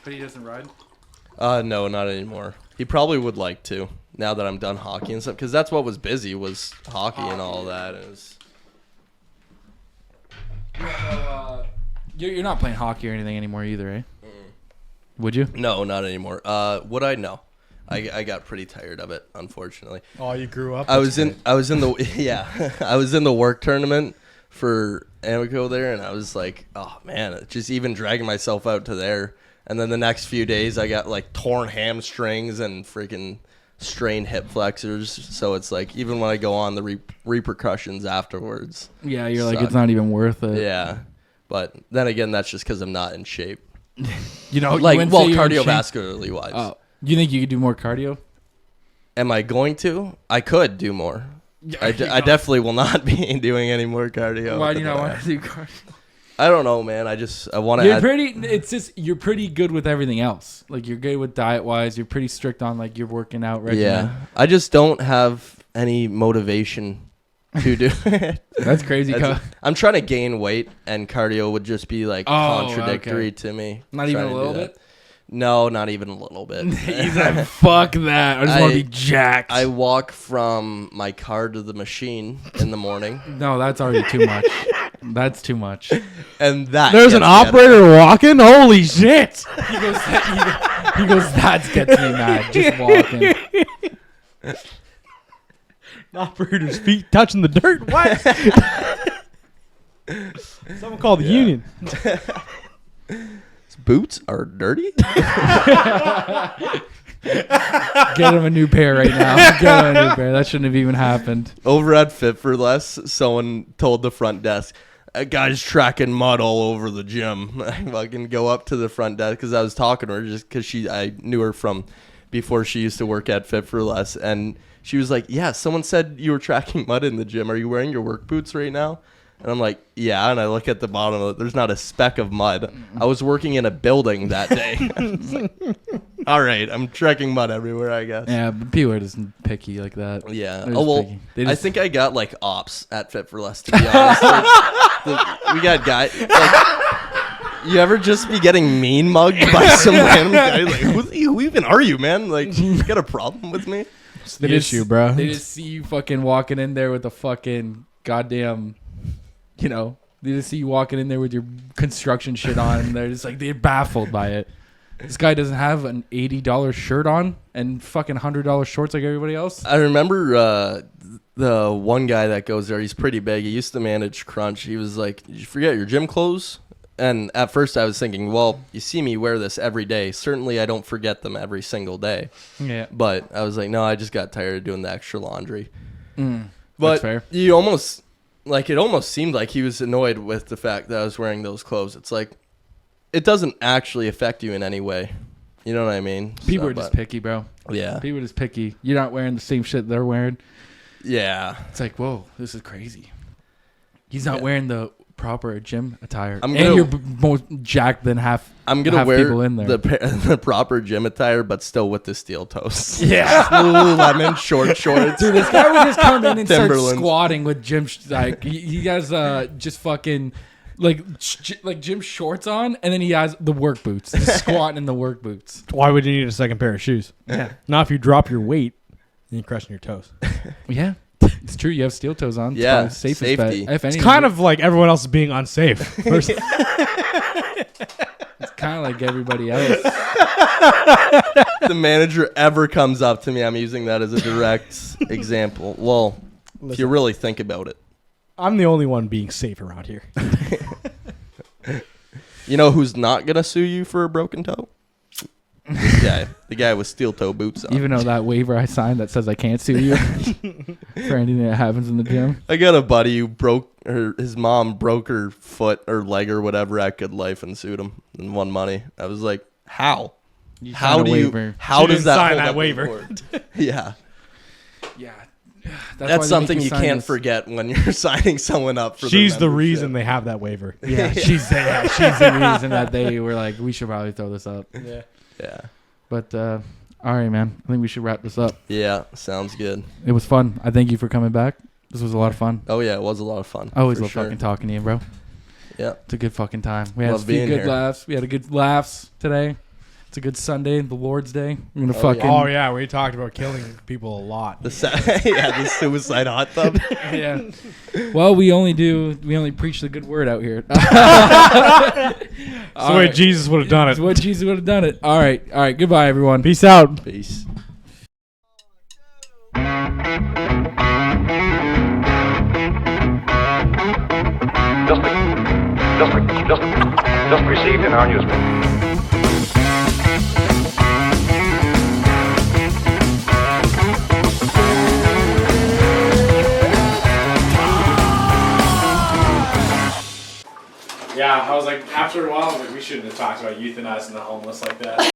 But he doesn't ride? No, not anymore. He probably would like to now that I'm done hockey and stuff, because that's what was busy was hockey and all that. It was. You're not playing hockey or anything anymore either, eh? Would you? No, not anymore. Would I? No. I got pretty tired of it, unfortunately. Oh, you grew up. I was in the yeah, I was in the work tournament for Amico there, and I was like, oh man, just even dragging myself out to there. And then the next few days, I got like torn hamstrings and freaking strained hip flexors. So it's like even when I go on, the repercussions afterwards. Yeah, you're like, suck. it's not even worth it. Yeah, but then again, that's just because I'm not in shape. You know, Like, you well, wouldn't say you're in shape. cardiovascularly wise. Oh, you think you could do more cardio? Am I going to? I could do more. Yeah, I definitely will not be doing any more cardio. Why do you not want to do cardio? I don't know, man. I want to. It's just you're pretty good with everything else. Like you're good with diet wise. You're pretty strict on like your working out regimen. Yeah, I just don't have any motivation to do it. That's crazy. I'm trying to gain weight, and cardio would just be like contradictory to me. Not even trying a to little do that. bit. No, not even a little bit. He's like, fuck that. I just want to be jacked. I walk from my car to the machine in the morning, No, that's already too much. That's too much. and that There's an gets me operator walking. Holy shit! He goes, that gets me mad. Just walking. Operator's feet touching the dirt. What? Someone call the union. Boots are dirty. Get him a new pair right now. Get him a new pair. That shouldn't have even happened. Over at Fit for Less, someone told the front desk, "A guy's tracking mud all over the gym." I fucking go up to the front desk because I was talking to her just because I knew her from before she used to work at Fit for Less, and she was like, "Yeah, someone said you were tracking mud in the gym. Are you wearing your work boots right now?" And I'm like, "Yeah," and I look at the bottom of it. There's not a speck of mud. I was working in a building that day. All right, I'm trekking mud everywhere, I guess. Yeah, but people are just picky like that. Yeah. They're just Oh, well, picky. They I just- think I got, like, ops at Fit for Less, to be honest. We got guys... Like, you ever just be getting mean mugged by some random guy? Like, who even are you, man? Like, you got a problem with me? It's the issue, bro. They just see you fucking walking in there with a fucking goddamn, you know, they just see you walking in there with your construction shit on, and they're just like, they're baffled by it. This guy doesn't have an $80 shirt on and fucking $100 shorts like everybody else. I remember the one guy that goes there. He's pretty big. He used to manage Crunch. He was like, "Did you forget your gym clothes?" And at first I was thinking, well, you see me wear this every day. Certainly I don't forget them every single day. Yeah. But I was like, no, I just got tired of doing the extra laundry. That's But fair. you almost, like, it almost seemed like he was annoyed with the fact that I was wearing those clothes. It's like, it doesn't actually affect you in any way. You know what I mean? People So, are just but- picky, bro. Yeah. People are just picky. You're not wearing the same shit they're wearing. Yeah. It's like, whoa, this is crazy. He's not Yeah. wearing the proper gym attire. I'm and gonna- you're most jacked than half. I'm going to half wear people in there. the proper gym attire, but still with the steel toes. Yeah. Lululemon short shorts. Dude, this guy would just come in and start Timberlands. squatting with gym, like he has just fucking like gym shorts on, and then he has the work boots, just squatting in the work boots. Why would you need a second pair of shoes? Yeah, Not if you drop your weight and you're crushing your toes. yeah, it's true. You have steel toes on. It's Yeah, probably the safest bet. safety. If It's anything, kind of like everyone else is being unsafe. it's kind of like everybody else. The manager ever comes up to me, I'm using that as a direct example. Well, if you really think about it. I'm the only one being safe around here. You know who's not going to sue you for a broken toe? This guy. The guy with steel toe boots on. Even though that waiver I signed that says I can't sue you for anything that happens in the gym. I got a buddy who his mom broke her foot or leg or whatever at Good Life and sued him and won money. I was like, how? How signed a do you? waiver. How She does didn't that sign hold that up in waiver. court? Yeah, Yeah, that's something you can't forget when you're signing someone up for. She's their the membership. reason they have that waiver. Yeah, she's the reason that they were like, we should probably throw this up. Yeah. Yeah, But all right, man. I think we should wrap this up. yeah, sounds good. It was fun. I thank you for coming back. This was a lot of fun. Oh yeah, it was a lot of fun. I always for love sure. fucking talking to you, bro. Yeah, It's a good fucking time. We had Love a few being good here. laughs. We had a good laughs today. It's a good Sunday, the Lord's Day. We're gonna Oh, fucking Oh yeah, we talked about killing people a lot. the suicide hot tub. yeah. Well, we only preach the good word out here. That's the way Jesus would have done It's it. what Jesus would have done it. All right. Goodbye, everyone. Peace out. Peace. Just received in our newspaper. Yeah, I was like, after a while, I was like, we shouldn't have talked about euthanizing the homeless like that.